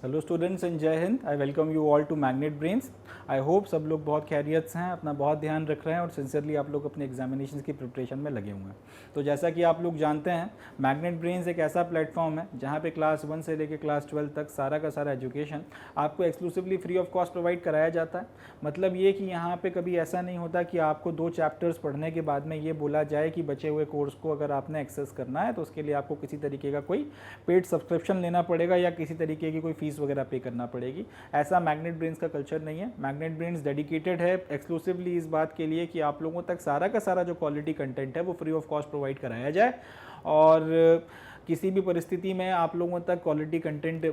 Hello students and Jai Hind. I welcome you all to Magnet Brains. I hope सब लोग बहुत खैरियत से हैं, अपना बहुत ध्यान रख रहे हैं और सिंसियरली आप लोग अपने एग्जामिनेशन की प्रिपरेशन में लगे हुए हैं। तो जैसा कि आप लोग जानते हैं, मैग्नेट ब्रेन्स एक ऐसा प्लेटफॉर्म है जहाँ पे क्लास 1 से लेकर क्लास 12 तक सारा का सारा एजुकेशन आपको exclusively free of cost provide कराया जाता है। मतलब ये कि यहाँ पे कभी ऐसा नहीं होता कि आपको 2 चैप्टर्स पढ़ने के बाद में ये बोला जाए कि बचे हुए कोर्स को अगर आपने एक्सेस करना है तो उसके लिए आपको किसी तरीके का कोई पेड सब्सक्रिप्शन लेना पड़ेगा या किसी तरीके की कोई फीस वगैरह पे करना पड़ेगी। ऐसा मैग्नेट ब्रेन्स का कल्चर नहीं है। मैग्नेट ब्रेन्स डेडिकेटेड है एक्सक्लूसिवली इस बात के लिए कि आप लोगों तक सारा का सारा जो क्वालिटी कंटेंट है वो फ्री ऑफ कॉस्ट प्रोवाइड कराया जाए और किसी भी परिस्थिति में आप लोगों तक क्वालिटी कंटेंट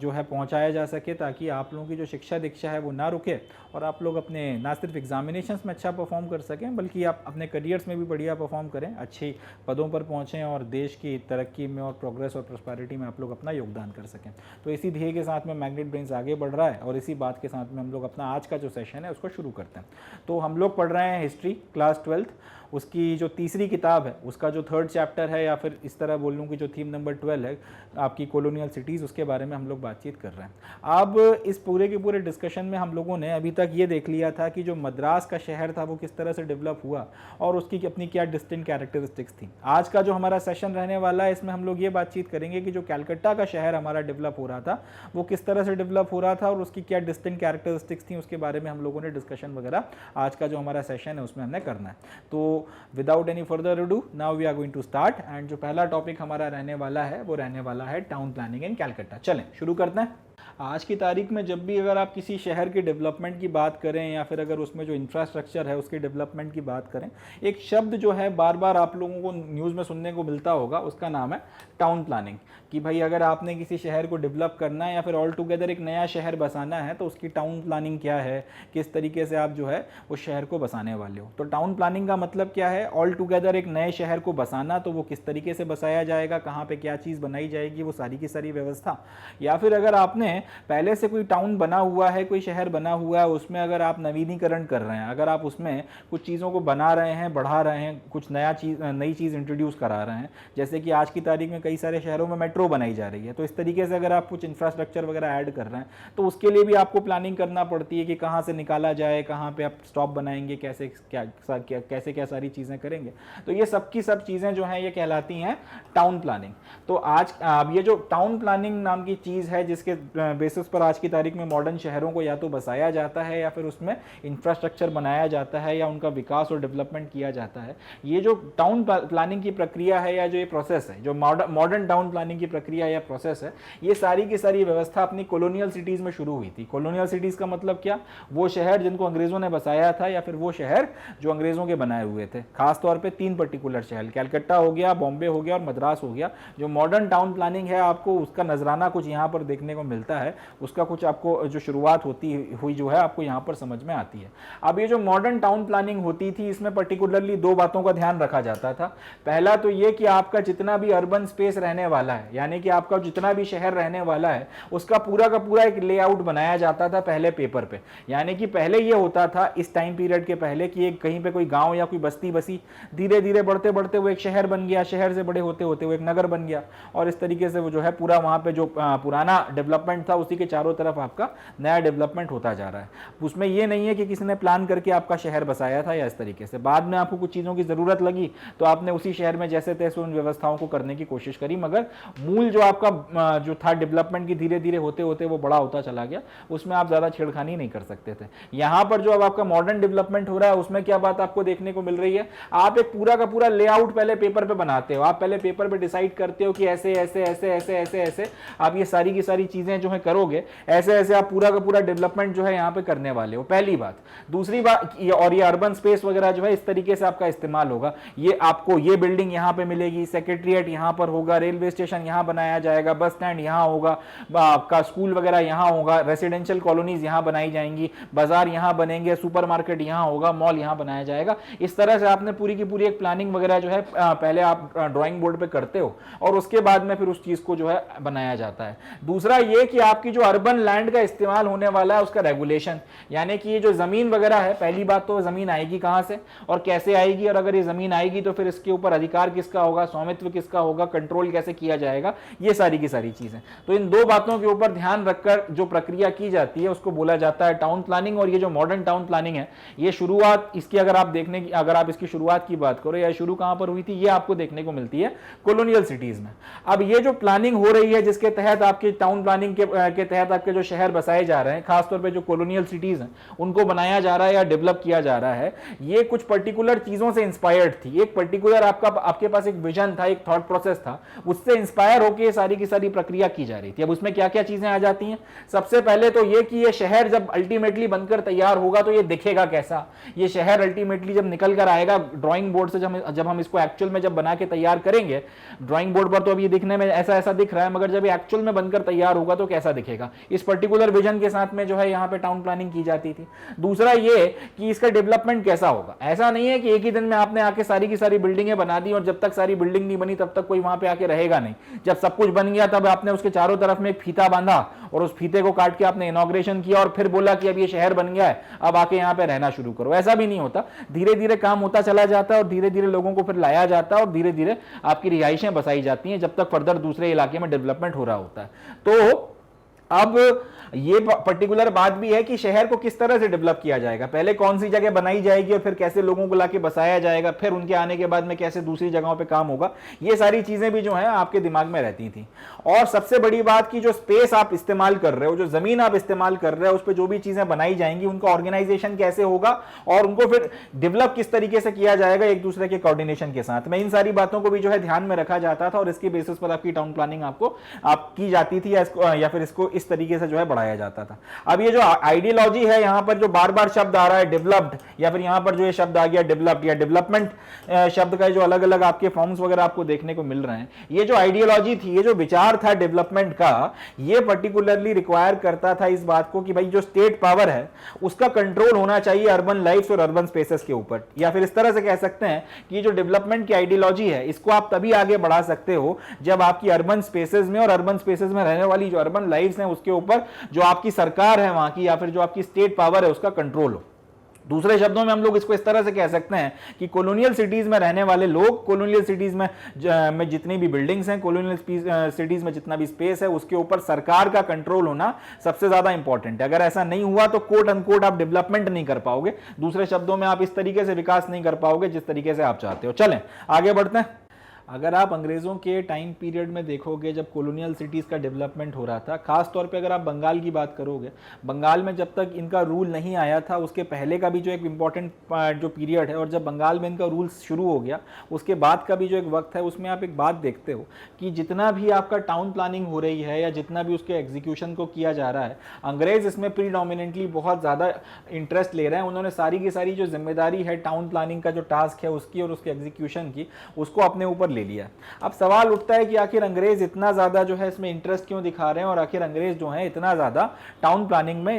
जो है पहुंचाया जा सके, ताकि आप लोगों की जो शिक्षा दीक्षा है वो ना रुके और आप लोग अपने ना सिर्फ एग्जामिनेशंस में अच्छा परफॉर्म कर सकें बल्कि आप अपने करियर्स में भी बढ़िया परफॉर्म करें, अच्छे पदों पर पहुंचें और देश की तरक्की में और प्रोग्रेस और प्रॉस्पेरिटी में आप लोग अपना योगदान कर सकें। तो इसी ध्येय के साथ में मैग्नेट ब्रेन्स आगे बढ़ रहा है और इसी बात के साथ में हम लोग अपना आज का जो सेशन है उसको शुरू करते हैं। तो हम लोग पढ़ रहे हैं हिस्ट्री क्लास 12, उसकी जो तीसरी किताब है उसका जो 3rd चैप्टर है, या फिर इस तरह बोल लूँ कि जो थीम नंबर 12 है आपकी कॉलोनियल सिटीज़, उसके बारे में हम लोग बातचीत कर रहे हैं। अब इस पूरे के पूरे डिस्कशन में हम लोगों ने अभी तक ये देख लिया था कि जो मद्रास का शहर था वो किस तरह से डेवलप हुआ और उसकी अपनी क्या डिस्टिंक्ट कैरेक्टरिस्टिक्स थी। आज का जो हमारा सेशन रहने वाला है इसमें हम लोग ये बातचीत करेंगे कि जो कलकत्ता का शहर हमारा डेवलप हो रहा था वो किस तरह से डेवलप हो रहा था और उसकी क्या डिस्टिंक्ट कैरेक्टरिस्टिक्स थी, उसके बारे में हम लोगों ने डिस्कशन वगैरह आज का जो हमारा सेशन है उसमें हमने करना है। तो without any further ado now we are going to start and जो पहला टॉपिक हमारा रहने वाला है वो रहने वाला है टाउन प्लानिंग इन कलकत्ता। चलें शुरू करते हैं। आज की तारीख में जब भी अगर आप किसी शहर के डेवलपमेंट की बात करें या फिर अगर उसमें जो इंफ्रास्ट्रक्चर है उसके डेवलपमेंट की बात करें, एक शब्द जो है बार बार आप लोगों को न्यूज़ में सुनने को मिलता होगा, उसका नाम है टाउन प्लानिंग। कि भाई अगर आपने किसी शहर को डेवलप करना है या फिर ऑल टुगेदर एक नया शहर बसाना है तो उसकी टाउन प्लानिंग क्या है, किस तरीके से आप जो है उस शहर को बसाने वाले हो। तो टाउन प्लानिंग का मतलब क्या है, ऑल टुगेदर एक नए शहर को बसाना, तो वो किस तरीके से बसाया जाएगा, कहाँ पे क्या चीज़ बनाई जाएगी, वो सारी की सारी व्यवस्था। या फिर अगर आपने पहले से कोई टाउन बना हुआ है, कोई शहर बना हुआ है, उसमें अगर आप नवीनीकरण कर रहे हैं, अगर आप उसमें कुछ चीज़ों को बना रहे हैं, बढ़ा रहे हैं, कुछ नई चीज़ इंट्रोड्यूस करा रहे हैं, जैसे कि आज की तारीख में कई सारे शहरों में मेट्रो बनाई जा रही है, तो इस तरीके से अगर आप कुछ इंफ्रास्ट्रक्चर वगैरह ऐड कर रहे हैं तो उसके लिए भी आपको प्लानिंग करना पड़ती है कि कहाँ से निकाला जाए, कहाँ पे आप स्टॉप बनाएंगे, कैसे क्या सारी चीज़ें करेंगे। तो ये सब की सब चीज़ें जो हैं ये कहलाती हैं टाउन प्लानिंग। तो आज अब ये जो टाउन प्लानिंग नाम की चीज़ है जिसके बेसिस पर आज की तारीख में मॉडर्न शहरों को या तो बसाया जाता है या फिर उसमें इंफ्रास्ट्रक्चर बनाया जाता है या उनका विकास और डेवलपमेंट किया जाता है। ये जो टाउन प्लानिंग की प्रक्रिया है या जो ये प्रोसेस है, जो मॉडर्न टाउन प्लानिंग की प्रक्रिया या प्रोसेस है, ये सारी की सारी व्यवस्था अपनी कॉलोनियल सिटीज़ में शुरू हुई थी। कॉलोनियल सिटीज़ का मतलब क्या, वो शहर जिनको अंग्रेज़ों ने बसाया था या फिर वो शहर जो अंग्रेज़ों के बनाए हुए थे। खासतौर पर 3 पर्टिकुलर शहर, कलकत्ता हो गया, बॉम्बे हो गया और मद्रास हो गया। जो मॉडर्न टाउन प्लानिंग है आपको उसका नजराना कुछ यहाँ पर देखने को मिलता है, उसका कुछ आपको जो शुरुआत होती हुई जो है आपको यहाँ पर समझ में आती है। अब ये जो मॉडर्न टाउन प्लानिंग होती थी इसमें पर्टिकुलरली 2 बातों का ध्यान रखा जाता था। पहला तो ये कि आपका जितना भी अर्बन स्पेस रहने वाला है, यानी कि आपका जितना भी शहर रहने वाला है, उसका पूरा का पूरा एक लेआउट बनाया जाता था पहले पेपर पे। यानी कि पहले ये होता था इस टाइम पीरियड के पहले कि एक कहीं पे कोई गांव या कोई बस्ती बसी, धीरे धीरे बढ़ते बढ़ते वो एक शहर बन गया, शहर से बड़े होते होते वो एक नगर बन गया और इस तरीके से वो जो है पूरा वहां पे जो पुराना डेवलपमेंट था उसी के चारों तरफ आपका नया डेवलपमेंट होता जा रहा है। उसमें ये नहीं है कि किसी ने प्लान करके आपका शहर बसाया था या इस तरीके से। बाद में आपको कुछ चीज़ों की ज़रूरत लगी तो आपने उसी शहर में जैसे तैसे उन व्यवस्थाओं को करने की कोशिश करी, मगर मूल जो आपका जो था डेवलपमेंट की धीरे धीरे होते होते वो बड़ा होता चला गया, उसमें आप ज़्यादा छेड़खानी नहीं कर सकते थे। यहाँ पर जो अब आपका मॉडर्न डेवलपमेंट हो रहा है उसमें क्या बात आपको देखने को मिल रही है, आप एक पूरा का पूरा लेआउट पहले पेपर पे बनाते हो। आप पहले पेपर पे डिसाइड करते हो कि ऐसे ऐसे ऐसे ऐसे ऐसे ऐसे आप ये सारी की सारी चीज़ें जो है करोगे, ऐसे ऐसे आप पूरा का पूरा डेवलपमेंट जो है यहाँ पे करने वाले हो, पहली बात। दूसरी बात, और ये अर्बन स्पेस वगैरह जो है इस तरीके से आपका इस्तेमाल होगा। ये आपको ये बिल्डिंग यहाँ पे मिलेगी, सेक्रेटरीट यहाँ पर होगा, रेलवे स्टेशन यहाँ बनाया जाएगा, बस स्टैंड यहाँ होगा, आपका स्कूल वगैरह यहाँ होगा, रेसिडेंशियल कॉलोनीज यहाँ बनाई जाएंगी, बाजार यहाँ बनेंगे, सुपरमार्केट यहाँ होगा, मॉल यहाँ बनाया जाएगा। इस तरह से आपने पूरी की पूरी एक प्लानिंग वगैरह जो है पहले आप ड्राइंग बोर्ड पे करते हो और उसके बाद में फिर उस चीज़ को जो है बनाया जाता है। दूसरा ये कि आपकी जो अर्बन लैंड का इस्तेमाल होने वाला है उसका रेगुलेशन, यानी कि ये जो जमीन वगैरह है, पहली बात तो जमीन आएगी कहां से और कैसे आएगी, और अगर ये जमीन आएगी तो फिर इसके ऊपर अधिकार किसका होगा, स्वामित्व किसका होगा, कंट्रोल कैसे किया जाएगा, ये सारी की सारी चीजें। तो इन दो बातों के ऊपर ध्यान रखकर जो प्रक्रिया की जाती है उसको बोला जाता है टाउन प्लानिंग। और ये जो मॉडर्न टाउन प्लानिंग है, ये शुरुआत इसकी अगर आप देखने की, अगर आप इसकी शुरुआत की बात करो या शुरू कहां पर हुई थी, ये आपको देखने को मिलती है कॉलोनियल सिटीज में। अब ये जो प्लानिंग हो रही है जिसके तहत आपकी टाउन प्लानिंग के तहत आपके जो शहर बसाए जा रहे हैं, खासतौर पे जो कॉलोनियल सिटीज हैं उनको बनाया जा रहा है या डेवलप किया जा रहा है, ये कुछ पर्टिकुलर चीजों से इंस्पायर्ड थी। एक पर्टिकुलर आपके पास एक विजन था, एक थॉट प्रोसेस था, उससे इंस्पायर होकर ये सारी की सारी प्रक्रिया की जा रही थी। अब उसमें क्या क्या चीजें आ जाती हैं, सबसे पहले तो ये कि ये शहर जब अल्टीमेटली बनकर तैयार होगा तो ये दिखेगा कैसा, ये शहर अल्टीमेटली जब निकल कर आएगा ड्राइंग बोर्ड से, जब हम इसको एक्चुअल में जब बना के तैयार करेंगे, ड्राइंग बोर्ड पर तो अभी दिखने में ऐसा दिख रहा है, मगर जब ये एक्चुअल में बनकर तैयार होगा तो कैसा दिखेगा, इस पर्टिकुलर विजन के साथ में जो है यहाँ पे टाउन प्लानिंग की जाती थी। दूसरा ये कि इसका डेवलपमेंट कैसा होगा, ऐसा नहीं है कि एक ही दिन में आपने आके सारी की सारी बिल्डिंगें बना दी और जब तक सारी बिल्डिंग नहीं बनी तब तक कोई वहां पे आके रहेगा नहीं। जब सब कुछ बन गया तब आपने उसके चारों तरफ में एक फीता बांधा और उस फीते को काट के आपने इनॉग्रेशन किया और फिर बोला कि अब ये शहर बन गया है, अब आके यहाँ पे रहना शुरू करो। ऐसा भी नहीं होता, धीरे धीरे काम होता चला जाता है और धीरे धीरे लोगों को फिर लाया जाता है और धीरे धीरे आपकी रिहाइशें बसाई जाती हैं जब तक फर्दर दूसरे इलाके में डेवलपमेंट हो रहा होता है। तो अब ये पर्टिकुलर बात भी है कि शहर को किस तरह से डेवलप किया जाएगा, पहले कौन सी जगह बनाई जाएगी और फिर कैसे लोगों को लाके बसाया जाएगा, फिर उनके आने के बाद में कैसे दूसरी जगहों पे काम होगा, ये सारी चीजें भी जो है आपके दिमाग में रहती थी। और सबसे बड़ी बात की जो स्पेस आप इस्तेमाल कर रहे हो, जो जमीन आप इस्तेमाल कर रहे हो, उस पर जो भी चीजें बनाई जाएंगी उनका ऑर्गेनाइजेशन कैसे होगा और उनको फिर डेवलप किस तरीके से किया जाएगा एक दूसरे के कोऑर्डिनेशन के साथ में, इन सारी बातों को भी जो है ध्यान में रखा जाता था और इसके बेसिस पर आपकी टाउन प्लानिंग आप की जाती थी या फिर इसको इस तरीके से जो है बढ़ाया जाता था। अब ये जो आइडियोलॉजी है, यहां पर जो बार बार शब्द आ रहा है डेवलप्ड, या फिर यहां पर जो ये शब्द आ गया डेवलप्ड या डेवलपमेंट शब्द का जो अलग अलग आपके फॉर्म्स वगैरह आपको देखने को मिल रहे हैं, ये जो आइडियोलॉजी थी, ये जो विचार था डेवलपमेंट का, ये पर्टिकुलरली रिक्वायर करता था इस बात को कि भाई जो स्टेट पावर है उसका कंट्रोल होना चाहिए अर्बन लाइफ्स और अर्बन स्पेसेस के ऊपर। या फिर इस तरह से कह सकते हैं कि जो डेवलपमेंट की आइडियोलॉजी है इसको आप तभी आगे बढ़ा सकते हो जब आपकी अर्बन स्पेसेस में और अर्बन स्पेसेस में रहने वाली जो अर्बन लाइफ्स हैं उसके ऊपर जो आपकी सरकार है वहां की या फिर जो आपकी स्टेट पावर है उसका कंट्रोल हो। दूसरे शब्दों में हम लोग इसको इस तरह से कह सकते हैं कि कॉलोनियल सिटीज में रहने वाले लोग, कॉलोनियल सिटीज में जितनी भी बिल्डिंग्स हैं, कॉलोनियल सिटीज में जितना भी स्पेस है, उसके ऊपर सरकार का कंट्रोल होना सबसे ज्यादा इंपॉर्टेंट है। अगर ऐसा नहीं हुआ तो कोट अनकोट आप डेवलपमेंट नहीं कर पाओगे, दूसरे शब्दों में आप इस तरीके से विकास नहीं कर पाओगे जिस तरीके से आप चाहते हो। चलें आगे बढ़ते हैं। अगर आप अंग्रेज़ों के टाइम पीरियड में देखोगे जब कॉलोनियल सिटीज़ का डेवलपमेंट हो रहा था, खास तौर पे अगर आप बंगाल की बात करोगे, बंगाल में जब तक इनका रूल नहीं आया था उसके पहले का भी जो एक इम्पॉर्टेंट जो पीरियड है, और जब बंगाल में इनका रूल शुरू हो गया उसके बाद का भी जो एक वक्त है, उसमें आप एक बात देखते हो कि जितना भी आपका टाउन प्लानिंग हो रही है या जितना भी उसके एग्जीक्यूशन को किया जा रहा है, अंग्रेज़ इसमें प्रीडोमिनेंटली बहुत ज़्यादा इंटरेस्ट ले रहे हैं। उन्होंने सारी की सारी जो जिम्मेदारी है टाउन प्लानिंग का जो टास्क है उसकी और उसके एग्जीक्यूशन की, उसको अपने ऊपर ले लिया। अब सवाल उठता है कि आखिर अंग्रेज इतना ज्यादा जो है इसमें इंटरेस्ट क्यों दिखा रहे हैं और आखिर अंग्रेज जो है इतना ज्यादा टाउन प्लानिंग में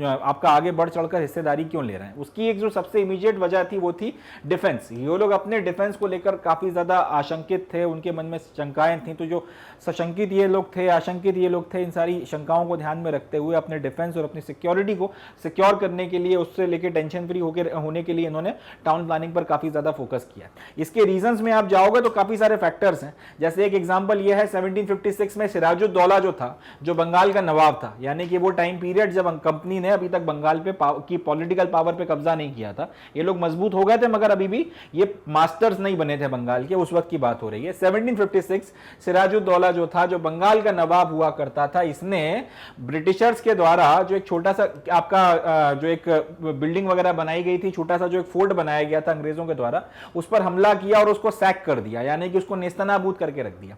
आपका आगे बढ़ चढ़कर हिस्सेदारी क्यों ले रहे हैं। उसकी एक जो सबसे इमीडिएट वजह थी वो थी डिफेंस। ये लोग अपने डिफेंस को लेकर काफी ज्यादा आशंकित थे, उनके मन में शंकाएं थी। तो जो सशंकित ये लोग थे, आशंकित ये लोग थे, इन सारी शंकाओं को ध्यान में रखते हुए अपने डिफेंस और अपनी सिक्योरिटी को सिक्योर करने के लिए, उससे लेकर टेंशन फ्री होने के लिए इन्होंने टाउन प्लानिंग पर काफी ज्यादा फोकस किया। इसके रीजंस में आप जाओगे तो काफी सारे फैक्टर्स हैं। जैसे एक एग्जांपल ये है 1756 में सिराजुद्दौला जो था, जो बंगाल का नवाब था, यानी कि वो टाइम पीरियड जब कंपनी ने अभी तक बंगाल पे की पॉलिटिकल पावर पे कब्जा नहीं किया था। ये लोग मजबूत हो गए थे मगर अभी भी ये मास्टर्स नहीं बने थे बंगाल के, उस वक्त की बात हो रही है। 1756 सिराजुद्दौला जो था, जो बंगाल का नवाब हुआ करता था, इसने ब्रिटिशर्स के द्वारा जो एक छोटा सा आपका जो एक बिल्डिंग वगैरह बनाई गई थी, छोटा सा जो एक फोर्ट बनाया गया था अंग्रेजों के द्वारा, उस पर हमला किया और उसको सैक कर दिया, यानी कि उसको नेस्तनाबूद करके रख दिया।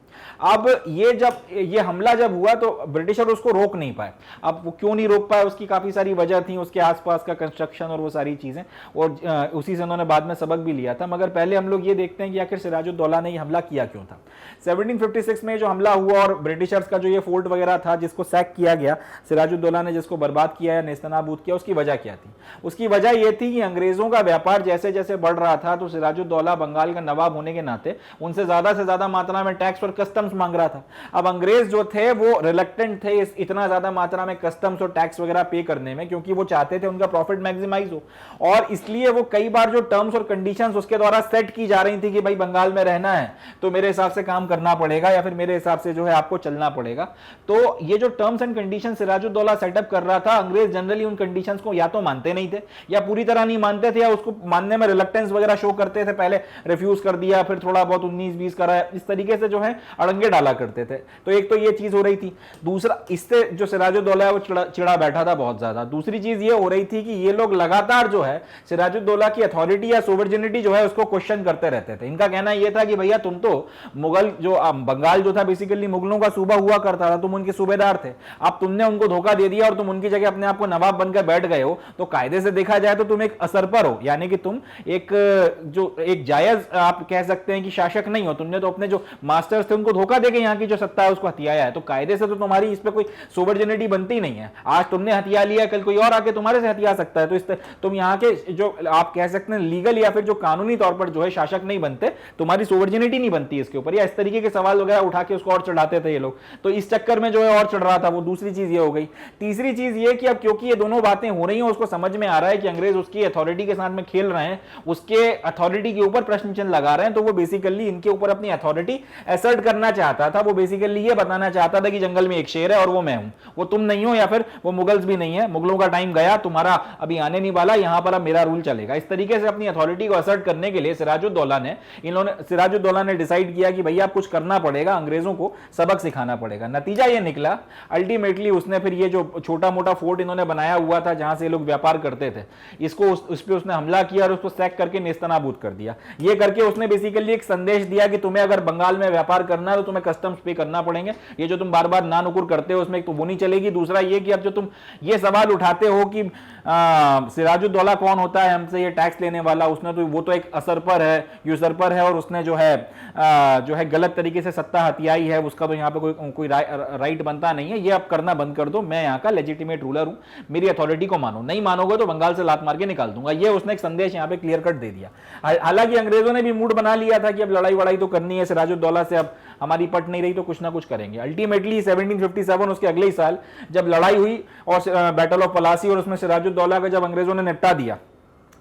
अब ये हमला जब हुआ तो ब्रिटिशर उसको रोक नहीं पाए। अब वो क्यों नहीं रोक पाए, उसकी काफी सारी वजह थी, उसके आसपास का कंस्ट्रक्शन और वो सारी चीजें, और उसी से उन्होंने बाद में सबक भी लिया था। मगर पहले हम लोग ये देखते हैं कि आखिर सिराजुद्दौला ने ये हमला किया क्यों था। 1756 में जो हमला हुआ और ब्रिटिशर्स का जो ये फोर्ट वगैरह था जिसको सैक किया गया, सिराजुद्दौला ने जिसको बर्बाद किया या नेस्तनाबूद किया, उसकी वजह क्या थी? उसकी वजह यह थी कि अंग्रेजों का व्यापार जैसे जैसे बढ़ रहा था तो सिराजुद्दौला बंगाल का नवाब होने के नाते उन उनसे से ज्यादा मात्रा में टैक्स और कस्टम्स मांग रहा था। अब अंग्रेज जो थे वो रिलक्टेंट थे इतना ज्यादा मात्रा में कस्टम्स और टैक्स वगैरह पे करने में, क्योंकि वो चाहते थे उनका प्रॉफिट मैक्सिमाइज हो, और इसलिए वो कई बार जो टर्म्स और कंडीशंस उसके द्वारा सेट की जा रही थी कि भाई बंगाल में रहना है तो मेरे हिसाब से काम करना पड़ेगा या फिर मेरे हिसाब से जो है आपको चलना पड़ेगा। तो ये जो terms and condition Sirajuddaulah setup कर रहा था, अंग्रेज जनरली उन कंडीशंस को या तो मानते नहीं थे या पूरी तरह नहीं मानते थे, या उसको मानने में रिलक्टेंस वगैरह शो करते थे, पहले रिफ्यूज कर दिया फिर थोड़ा बहुत 19-20 करा, इस तरीके से जो है अड़ंगे डाला करते थे। तो एक तो ये चीज हो रही थी। दूसरा, इससे जो सिराजुद्दौला है वो चिड़ा बैठा था बहुत ज्यादा। दूसरी चीज ये हो रही थी कि ये लोग लगातार जो है सिराजुद्दौला की अथॉरिटी या सोवर्जिनिटी जो है उसको क्वेश्चन करते रहते थे। इनका कहना यह था कि भैया तुम तो मुगल, जो बंगाल जो था बेसिकली मुगलों का सूबा हुआ करता था, तुम उनके सूबेदार थे, अब तुमने उनको धोखा दे दिया और तुम उनकी जगह अपने आप को नवाब बनकर बैठ गए हो, तो कायदे से देखा जाए तो तुम एक असरपर हो, यानी कि तुम एक जायज आप कह सकते हैं कि शासक नहीं हो। तुमने तो अपने जो मास्टर्स थे उनको धोखा देके यहाँ की जो सत्ता है उसको हथियाया है, तो कायदे से तो तुम्हारी इस पे कोई सोवर्जिनिटी बनती नहीं है। आज तुमने हथिया लिया, कल कोई और आके तुम्हारे से हथिया सकता है, तो तुम यहाँ के जो आप कह सकते हैं लीगल या फिर जो कानूनी तौर पर जो है शासक नहीं बनते, तुम्हारी सोवर्जिनिटी नहीं बनती इसके ऊपर, या इस तरीके के सवाल वगैरह उठा के उसको और चढ़ाते थे ये लोग। तो इस चक्कर में जो है और चढ़ रहा था वो। दूसरी चीज ये हो गई। तीसरी चीज ये कि अब क्योंकि ये दोनों बातें हो रही हैं, उसको समझ में आ रहा है कि अंग्रेज उसकी अथॉरिटी के साथ में खेल रहे हैं, उसके अथॉरिटी के ऊपर प्रश्न चिन्ह लगा रहे हैं, तो वो बेसिकली इनके ऊपर अपनी अथॉरिटी असर्ट करना चाहता था। वो बेसिकली ये बताना चाहता था कि जंगल में एक शेर है और वो मैं हूं, वो तुम नहीं हो, या फिर वो मुगल्स भी नहीं है, मुगलों का टाइम गया, तुम्हारा अभी आने नहीं वाला, यहां पर अब मेरा रूल चलेगा। इस तरीके से अपनी अथॉरिटी को असर्ट करने के लिए सिराजुद्दौला ने डिसाइड किया कि भैया कुछ करना पड़ेगा, अंग्रेजों को सबक सिखाना पड़ेगा। नतीजा ये निकला, अल्टीमेटली उसने फिर ये जो छोटा मोटा फोर्ट इन्होंने बनाया हुआ था जहां से लोग व्यापार करते थे, इसको उस पे उसने हमला किया और उसको सैक करके नेस्तनाबूद कर दिया। ये करके उसने बेसिकली एक संदेश दिया कि तुम्हें अगर बंगाल में व्यापार करना है तो तुम्हें कस्टम्स पे करना पड़ेंगे, ये जो तुम बार बार ना नुकुर करते हो उसमें एक तो वो नहीं चलेगी। दूसरा ये कि अब जो तुम ये सवाल उठाते हो कि सिराजुद्दौला कौन होता है हमसे ये टैक्स लेने वाला, उसने तो वो तो एक असरपर है, यूसरपर है, और उसने जो है गलत तरीके से सत्ता हथियाई है, उसका तो यहाँ पे कोई राइट बनता नहीं है, ये अब करना बंद कर दो, मैं यहाँ का लेजिटिमेट रूलर हूँ, मेरी अथॉरिटी को मानो, नहीं मानोगे तो बंगाल से लात मार के निकाल दूंगा। ये उसने एक संदेश यहाँ पे क्लियर कट दे दिया। हालांकि अंग्रेजों ने भी मूड बना लिया था कि अब लड़ाई वड़ाई तो करनी है, सिराजुद्दौला से अब हमारी पट नहीं रही तो कुछ ना कुछ करेंगे। अल्टीमेटली 1757 उसके अगले ही साल जब लड़ाई हुई और बैटल ऑफ पलासी, और उसमें सिराजुद्दौला का जब अंग्रेजों ने निपटा दिया,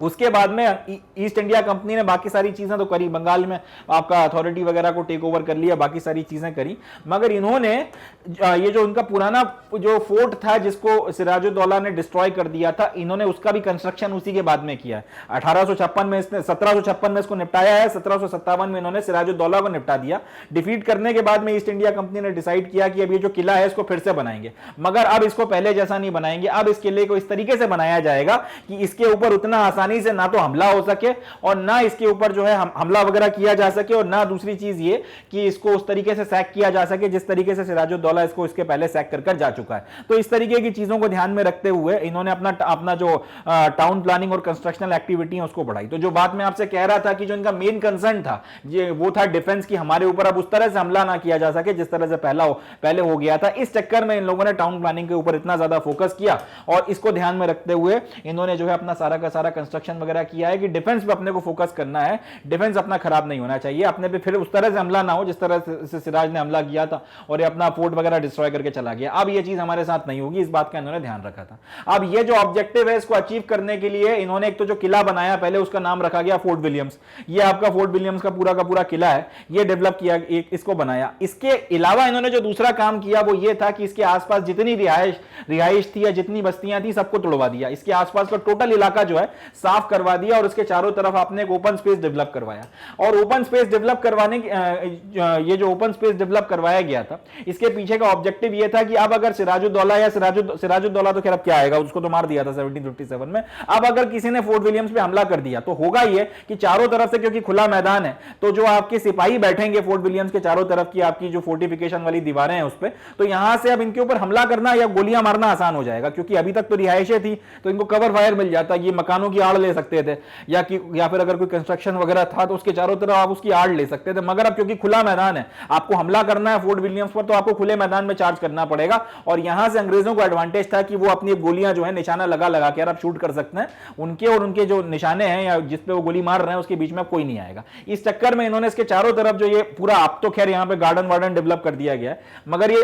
उसके बाद में ईस्ट इंडिया कंपनी ने बाकी सारी चीजें तो करी, बंगाल में आपका अथॉरिटी वगैरह को टेक ओवर कर लिया, बाकी सारी चीजें करी, मगर इन्होंने ये जो उनका पुराना जो फोर्ट था जिसको सिराजुद्दौला ने डिस्ट्रॉय कर दिया था, इन्होंने उसका भी कंस्ट्रक्शन उसी के बाद में किया है। 1756 में इसको निपटाया है, 1757 में इन्होंने सिराजुद्दौला को निपटा दिया। डिफीट करने के बाद में ईस्ट इंडिया कंपनी ने डिसाइड किया कि अब ये जो किला है इसको फिर से बनाएंगे, मगर अब इसको पहले जैसा नहीं बनाएंगे, अब इस किले को इस तरीके से बनाया जाएगा कि इसके ऊपर उतना आसानी से ना तो हमला हो सके और ना इसके ऊपर जो है हमला वगैरह किया जा सके, और ना दूसरी चीज ये कि इसको उस तरीके से सैक किया जा सके जिस तरीके से सिराजुद्दौला इसको इसके पहले सैक कर जा चुका है। तो इस तरीके की चीजों को ध्यान में रखते हुए इन्होंने अपना जो टाउन प्लानिंग और कंस्ट्रक्शनल एक्टिविटी है उसको बढ़ाई। तो जो बात मैं आपसे कह रहा था कि जो इनका मेन कंसर्न था ये वो था डिफेंस की, हमारे ऊपर अब उस तरह से हमला ना किया जा सके जिस तरह से पहले हो गया था। इस चक्कर में इन लोगों ने टाउन प्लानिंग के ऊपर इतना ज्यादा फोकस किया और इसको ध्यान में रखते हुए इन्होंने जो है अपना सारा का सारा कंस्ट्रक्शन वगैरह किया है कि डिफेंस पे अपने को फोकस करना है, डिफेंस अपना खराब नहीं होना चाहिए, अपने पे फिर उस तरह से हमला ना हो जिस तरह से सिराज ने हमला किया था और ये अपना फोर्ट वगैरह डिस्ट्रॉय करके चला गया। अब ये चीज हमारे साथ नहीं होगी, इस बात का इन्होंने ध्यान रखा था। अब ये जो ऑब्जेक्टिव है इसको अचीव करने के लिए इन्होंने एक तो जो किला बनाया पहले उसका नाम रखा गया फोर्ट विलियम्स। ये आपका फोर्ट विलियम्स का पूरा किला है, ये डेवलप किया, इसको बनाया। इसके अलावा इन्होंने जो दूसरा काम किया वो ये था कि इसके आसपास जितनी रिहाइश थी या जितनी बस्तियां थी सबको तोड़वा दिया, इसके आसपास का टोटल इलाका जो है साफ करवा दिया और उसके चारों तरफ आपने एक ओपन स्पेस डेवलप करवाया। और ओपन स्पेस डेवलप करवाने ये जो ओपन स्पेस डेवलप करवाया गया था इसके पीछे का ऑब्जेक्टिव ये था कि अब अगर सिराजुद्दौला तो खैर अब क्या आएगा, उसको तो मार दिया था 1757 में। अब अगर किसी ने फोर्ट विलियम्स पे हमला कर दिया तो होगा ये कि चारों तरफ से, क्योंकि खुला मैदान है, तो जो आपके सिपाही बैठेंगे फोर्ट विलियम्स के चारों तरफ की आपकी जो फोर्टिफिकेशन वाली दीवारें हैं उस पे, तो यहां से अब इनके ऊपर हमला करना या गोलियां मारना आसान हो जाएगा, क्योंकि अभी तक तो रिहायशें थी तो इनको कवर फायर मिल जाता, ये मकानों की आड़ ले सकते थे, या फिर अगर कोई कंस्ट्रक्शन वगैरह था तो उसके चारों तरफ आप उसकी आड़ ले सकते थे। मगर अब क्योंकि खुला मैदान है, आपको हमला करना है फोर्ट विलियम्स पर, तो आपको खुले मैदान में चार्ज करना पड़ेगा। और यहां से अंग्रेजों को एडवांटेज था कि वो अपनी गोलियां जो है निशाना लगा लगा के आप शूट कर सकते हैं, उनके और उनके जो निशाने हैं या जिस पे वो गोली मार रहे हैं उसके बीच में कोई नहीं आएगा। इस चक्कर में इन्होंने इसके चारों तरफ जो ये पूरा, आप तो खैर यहाँ पे गार्डन वार्डन डेवलप कर दिया गया है, मगर ये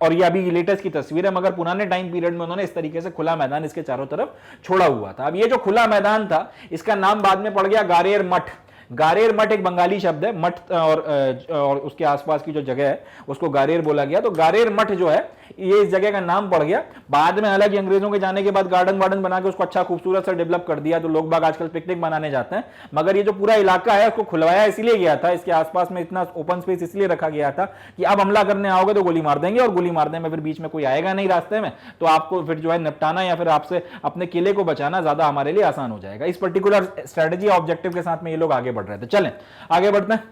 और ये अभी लेटेस्ट की तस्वीर है, मगर पुराने टाइम पीरियड में उन्होंने इस तरीके से खुला मैदान इसके चारों तरफ छोड़ा हुआ था। अब ये जो खुला मैदान था, इसका नाम बाद में पड़ गया गारेर मठ। गारेर मठ एक बंगाली शब्द है, मठ और उसके आसपास की जो जगह है उसको गारेर बोला गया। तो गारेर मठ जो है ये इस जगह का नाम पड़ गया। बाद में हालांकि अंग्रेजों के जाने के बाद गार्डन वार्डन बना के उसको अच्छा खूबसूरत सा डेवलप कर दिया, तो लोग बाग आजकल पिकनिक बनाने जाते हैं। मगर ये जो पूरा इलाका है उसको खुलवाया इसलिए गया था, इसके आसपास में इतना ओपन स्पेस इसलिए रखा गया था कि अब हमला करने आओगे तो गोली मार देंगे, और गोली मारने में फिर बीच में कोई आएगा नहीं रास्ते में, तो आपको फिर जो है निपटाना या फिर आपसे अपने किले को बचाना ज्यादा हमारे लिए आसान हो जाएगा। इस पर्टिकुलर स्ट्रेटेजी ऑब्जेक्टिव के साथ में ये लोग आगे बढ़ रहे थे। चलें आगे बढ़ते हैं।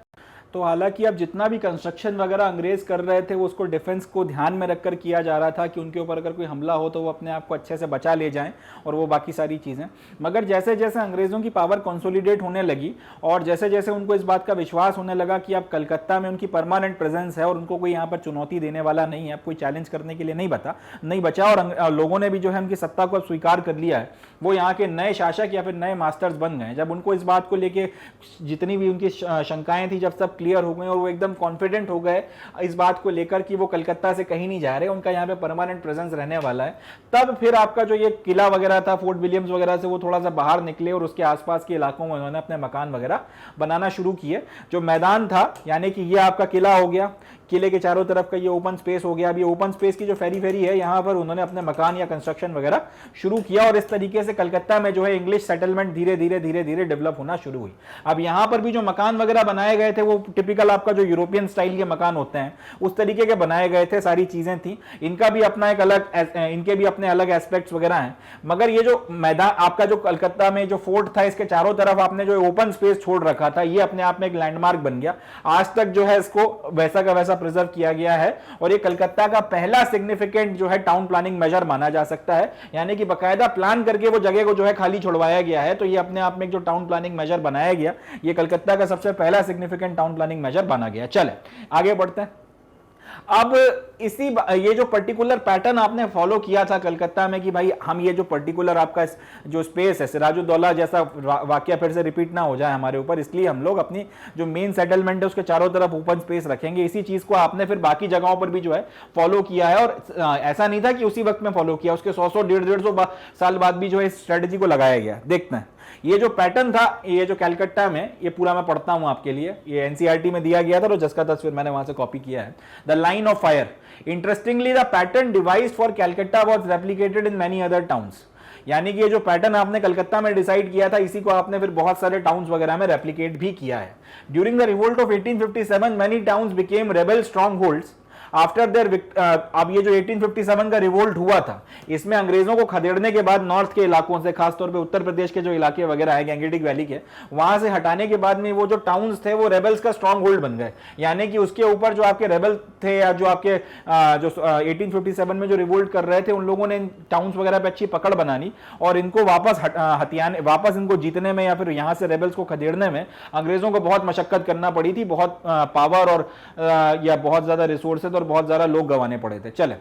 तो हालांकि अब जितना भी कंस्ट्रक्शन वगैरह अंग्रेज कर रहे थे वो उसको डिफेंस को ध्यान में रखकर किया जा रहा था कि उनके ऊपर अगर कोई हमला हो तो वो अपने आप को अच्छे से बचा ले जाएं और वो बाकी सारी चीज़ें। मगर जैसे जैसे अंग्रेज़ों की पावर कंसोलिडेट होने लगी और जैसे जैसे उनको इस बात का विश्वास होने लगा कि अब कलकत्ता में उनकी परमानेंट प्रेजेंस है और उनको कोई यहाँ पर चुनौती देने वाला नहीं है, अब कोई चैलेंज करने के लिए नहीं बचा, और लोगों ने भी जो है उनकी सत्ता को अब स्वीकार कर लिया है, वो यहाँ के नए शासक या फिर नए मास्टर्स बन गए। जब उनको इस बात को लेके जितनी भी उनकी शंकाएं थी जब सब क्लियर हो गए और वो एकदम कॉन्फिडेंट हो गए इस बात को लेकर कि वो कलकत्ता से कहीं नहीं जा रहे, उनका यहाँ पे परमानेंट प्रेजेंस रहने वाला है, तब फिर आपका जो ये किला वगैरह था फोर्ट विलियम्स वगैरह से वो थोड़ा सा बाहर निकले और उसके आसपास के इलाकों में उन्होंने अपने मकान वगैरह बनाना शुरू किए। जो मैदान था यानी कि ये आपका किला हो गया, किले के चारों तरफ का ये ओपन स्पेस हो गया। अब ये ओपन स्पेस की जो फेरी है यहाँ पर उन्होंने अपने मकान या कंस्ट्रक्शन वगैरह शुरू किया और इस तरीके से कलकत्ता में जो है इंग्लिश सेटलमेंट धीरे धीरे डेवलप होना शुरू हुई। अब यहाँ पर भी जो मकान वगैरह बनाए गए थे वो टिपिकल आपका जो यूरोपियन स्टाइल के मकान होते हैं उस तरीके के बनाए गए थे, सारी चीजें थी। इनका भी अपना एक अलग, इनके भी अपने अलग एस्पेक्ट्स वगैरह हैं। मगर ये जो मैदान आपका जो कलकत्ता में जो फोर्ट था इसके चारों तरफ आपने जो ओपन स्पेस छोड़ रखा था, ये अपने आप में एक लैंडमार्क बन गया। आज तक जो है इसको वैसा का वैसा प्रिजर्व किया गया है और ये कलकत्ता का पहला सिग्निफिकेंट जो है टाउन प्लानिंग मेजर माना जा सकता है, यानी कि बकायदा प्लान करके वो जगह को जो है खाली छुड़वाया गया है। तो ये अपने आप में एक जो टाउन प्लानिंग मेजर बनाया गया, ये कलकत्ता का सबसे पहला सिग्निफिकेंट टाउन प्लानिंग मेजर बना गया। चले आगे बढ़ते हैं। अब ये जो पर्टिकुलर पैटर्न आपने फॉलो किया था कलकत्ता में कि भाई हम ये जो पर्टिकुलर आपका जो स्पेस है, सिराजुद्दौला जैसा वाकया फिर से रिपीट ना हो जाए हमारे ऊपर, इसलिए हम लोग अपनी जो मेन सेटलमेंट है उसके चारों तरफ ओपन स्पेस रखेंगे। इसी चीज को आपने फिर बाकी जगहों पर भी जो है फॉलो किया है और ऐसा नहीं था कि उसी वक्त में फॉलो किया, उसके 100 150 साल बाद भी जो है इस स्ट्रेटेजी को लगाया गया। देखते हैं ये जो पैटर्न था, ये जो कलकत्ता में, ये पूरा मैं पढ़ता हूं आपके लिए, ये एनसीईआरटी में दिया गया था, तो जिसका तस्वीर मैंने वहां से कॉपी किया है। The line of fire, interestingly the pattern devised for Calcutta was replicated in many other towns. यानी कि ये जो पैटर्न आपने कलकत्ता में डिसाइड किया था इसी को आपने फिर बहुत सारे टाउन्स वगैरह में रेप्लिकेट भी किया है। During the revolt of 1857 many towns became rebel strong holds after their. अब ये जो 1857 का रिवोल्ट हुआ था इसमें अंग्रेजों को खदेड़ने के बाद नॉर्थ के इलाकों से, खासतौर पे उत्तर प्रदेश के जो इलाके वगैरह है गैंगेटिक वैली के, वहां से हटाने के बाद में वो जो टाउन्स थे वो रेबल्स का स्ट्रॉन्ग होल्ड बन गए। यानी कि उसके ऊपर जो आपके रेबल थे या जो आपके जो 1857 में जो रिवोल्ट कर रहे थे उन लोगों ने इन टाउन्स वगैरह पे अच्छी पकड़ बनानी और इनको वापस हथियाने, वापस इनको जीतने में या फिर यहाँ से रेबल्स को खदेड़ने में अंग्रेजों को बहुत मशक्कत करना पड़ी थी, बहुत पावर और या बहुत ज्यादा रिसोर्सेज और बहुत ज्यादा लोग गंवाने पड़े थे। चले,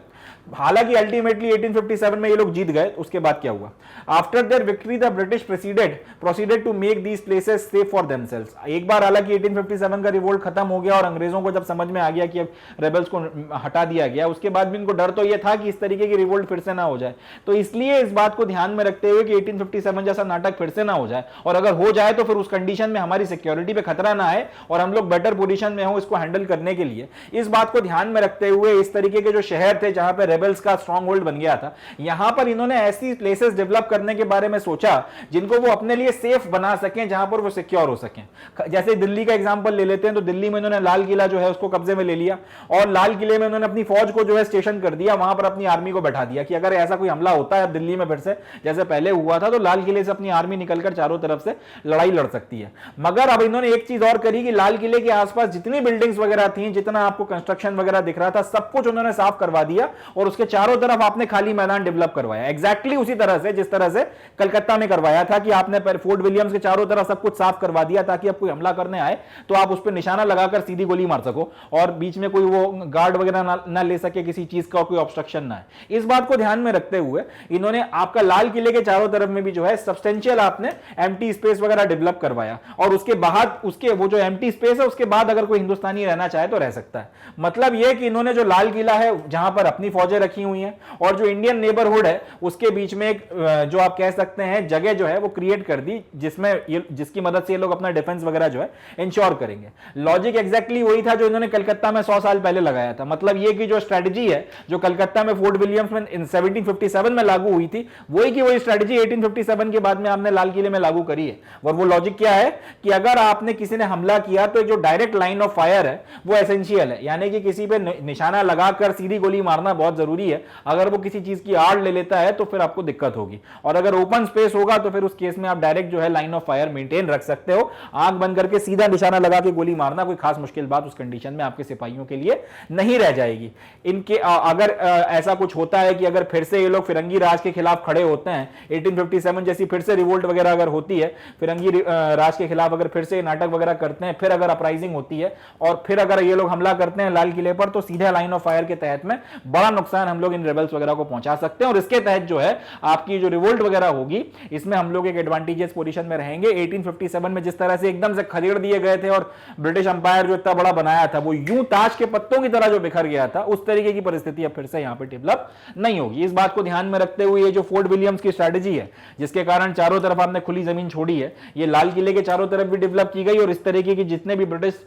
हालांकि अल्टीमेटली 1857 में ये लोग जीत गए। उसके बाद क्या हुआ? After their victory the British proceeded to make these places safe for themselves. एक बार हालांकि 1857 का रिवोल्ट खत्म हो गया और अंग्रेजों को जब समझ में आ गया कि अब रेबल्स को हटा दिया गया, उसके बाद भी इनको डर तो ये था कि इस तरीके की रिवोल्ट फिर से ना हो जाए। तो इसलिए इस बात को ध्यान में रखते हुए कि 1857 जैसा नाटक फिर से ना हो जाए, और अगर हो जाए तो फिर उस कंडीशन में हमारी सिक्योरिटी पे खतरा ना आए और हम लोग बेटर पोजीशन में हो इसको हैंडल करने के लिए, इस बात को ध्यान में रखते हुए इस तरीके के जो शहर थे जहां पे रेबल्स का स्ट्रॉन्ग होल्ड बन गया था, यहां पर इन्होंने ऐसी प्लेसेस डेवलप करने के बारे में सोचा जिनको वो अपने लिए सेफ बना सकें, जहां पर वो सिक्योर हो सकें। जैसे दिल्ली का एग्जांपल ले लेते हैं, तो दिल्ली में इन्होंने लाल किला जो है उसको कब्जे में ले लिया और लाल किले में उन्होंने अपनी फौज को जो है स्टेशन कर दिया, वहां पर अपनी आर्मी को बैठा दिया कि अगर ऐसा कोई हमला होता है दिल्ली में फिर से जैसे पहले हुआ था तो लाल किले से अपनी आर्मी निकलकर चारों तरफ से लड़ाई लड़ सकती है। मगर अब इन्होंने एक चीज और करी कि लाल किले के आसपास जितनी बिल्डिंग्स वगैरह थी, जितना आपको कंस्ट्रक्शन वगैरह दिख रहा था सब कुछ उन्होंने साफ करवा दिया और उसके चारों तरफ आपने खाली मैदान डेवलप करवाया, एग्जैक्टली उसी तरह से जिस तरह से कलकत्ता में करवाया था कि आपने फोर्ट विलियम्स के चारों तरफ सब कुछ साफ करवा दिया ताकि अब कोई हमला करने आए तो आप उस पर निशाना लगाकर सीधी गोली मार सको और बीच में कोई वो गार्ड वगैरह ना ले सके, किसी चीज का कोई ऑब्स्ट्रक्शन ना है। इस बात को ध्यान में रखते हुए इन्होंने आपका लाल किले के चारों तरफ में भी जो है सब्सटेंशियल आपने एम्प्टी स्पेस वगैरह डेवलप करवाया और उसके बाद उसके वो जो एम्प्टी स्पेस है उसके बाद अगर कोई हिंदुस्तानी रहना चाहे तो रह सकता है। मतलब यह कि इन्होंने जो लाल किला है जहां पर अपनी फौजें रखी हुई हैं और जो इंडियन नेबरहुड है उसके बीच में एक जो आप कह सकते हैं जगह जो है वो क्रिएट कर दी जिसमें जिसकी मदद से ये लोग अपना डिफेंस वगैरह जो है इंश्योर करेंगे। लॉजिक एग्जैक्टली वही था जो इन्होंने कलकत्ता में 100 साल पहले लगाया था। मतलब ये कि जो स्ट्रेटजी है जो कलकत्ता में फोर्ट विलियम्स में 1757 में लागू हुई थी वही की वही स्ट्रेटजी 1857 के बाद में आपने लाल किले में लागू करी है। और वो लॉजिक क्या है कि अगर आपने किसी ने हमला किया तो जो डायरेक्ट लाइन ऑफ फायर है वो एसेंशियल है, यानी कि किसी पे निशाना लगाकर सीधी गोली मारना बहुत जरूरी है। अगर वो किसी चीज की आड़ ले लेता है तो फिर आपको दिक्कत होगी और अगर ओपन स्पेस होगा तो फिर उस केस में आप डायरेक्ट जो है लाइन ऑफ फायर मेंटेन रख सकते हो। आंख बंद करके सीधा निशाना लगा के गोली मारना कोई खास मुश्किल बात उस कंडीशन में आपके सिपाहियों के लिए नहीं रह जाएगी। इनके अगर ऐसा कुछ होता है कि अगर फिर से ये लोग फिरंगी राज के खिलाफ खड़े होते हैं, 1857 जैसी फिर से रिवोल्ट वगैरह अगर होती है, फिरंगी राज के खिलाफ अगर फिर से नाटक वगैरह करते हैं, फिर अगर अपराइजिंग होती है और फिर अगर ये लोग हमला करते हैं लाल किले पर तो सीधे लाइन ऑफ फायर के तहत में बड़ा नुकसान हम लोग इन रेबल्स वगैरह को पहुंचा सकते हैं और इसके तहत जो है आपकी जो रिवोल्ट वगैरह होगी इसमें हम लोग एक एडवांटेजियस पोजीशन में रहेंगे। 1857 में जिस तरह से एकदम से खदेड़ दिए गए थे और ब्रिटिश अंपायर जो इतना बड़ा बनाया था वो यूं ताश के पत्तों की तरह जो बिखर गया था, उस तरीके की परिस्थिति अब फिर से यहां पे डेवलप नहीं होगी। इस बात को ध्यान में रखते हुए ये जो फोर्ट विलियम्स की स्ट्रेटजी है जिसके कारण चारों तरफ आपने खुली जमीन छोड़ी है, ये लाल किले के चारों तरफ भी डेवलप की गई और इस तरीके की जितने भी ब्रिटिश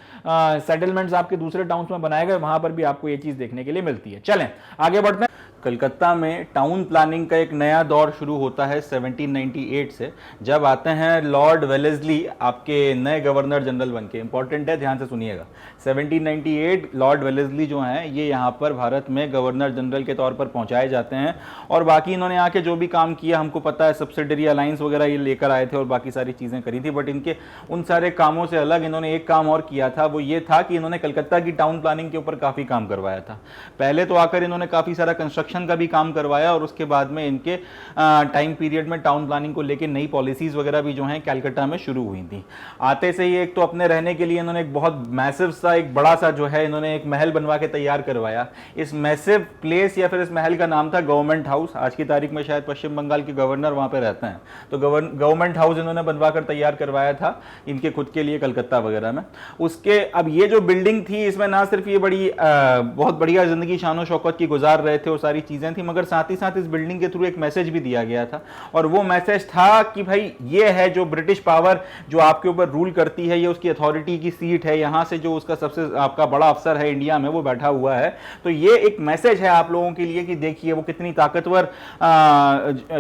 सेटलमेंट्स आपके दूसरे टाउन्स में बनाए गए वहां पर भी आपको ये चीज देखने के लिए मिलती है। चलें आगे बढ़ते हैं। कलकत्ता में टाउन प्लानिंग का एक नया दौर शुरू होता है 1798 से, जब आते हैं लॉर्ड वेलेस्ली आपके नए गवर्नर जनरल बनके। इंपॉर्टेंट है, ध्यान से सुनिएगा। 1798 लॉर्ड वेलेस्ली जो हैं ये यहाँ पर भारत में गवर्नर जनरल के तौर पर पहुँचाए जाते हैं और बाकी इन्होंने आके जो भी काम किया हमको पता है, सब्सिडरी अलायंस वगैरह ये लेकर आए थे और बाकी सारी चीज़ें करी थी। बट इनके उन सारे कामों से अलग इन्होंने एक काम और किया था, वो ये था कि इन्होंने कलकत्ता की टाउन प्लानिंग के ऊपर काफ़ी काम करवाया था। पहले तो आकर इन्होंने काफ़ी सारा कंस्ट्रक्शन का भी काम करवाया और उसके बाद में इनके टाइम पीरियड में टाउन प्लानिंग को लेकर नई पॉलिसीज वगैरह भी जो हैं कलकत्ता में शुरू हुई थी। आते से ही एक तो अपने रहने के लिए इन्होंने एक बहुत मैसिव सा एक बड़ा सा जो है इन्होंने एक महल बनवा के तैयार करवाया। इस मैसिव प्लेस या फिर इस महल का नाम था गवर्नमेंट हाउस। आज की तारीख में शायद पश्चिम बंगाल के गवर्नर वहां पे रहते हैं, तो गवर्नमेंट हाउस इन्होंने बनवा कर तैयार करवाया था इनके खुद के लिए कलकत्ता वगैरह में। उसके अब ये जो बिल्डिंग थी इसमें ना सिर्फ ये बड़ी बहुत बढ़िया जिंदगी शानो शौकत की गुजार रहे थे और सारी चीजें थी, मगर साथ ही साथ इस बिल्डिंग के थ्रू एक मैसेज भी दिया गया था और वो मैसेज था कि भाई ये है जो ब्रिटिश पावर जो आपके ऊपर रूल करती है, ये उसकी अथॉरिटी की सीट है, यहां से जो उसका सबसे आपका बड़ा अफसर है इंडिया में वो बैठा हुआ है। तो ये एक मैसेज है आप लोगों के लिए कि देखिए वो कितनी ताकतवर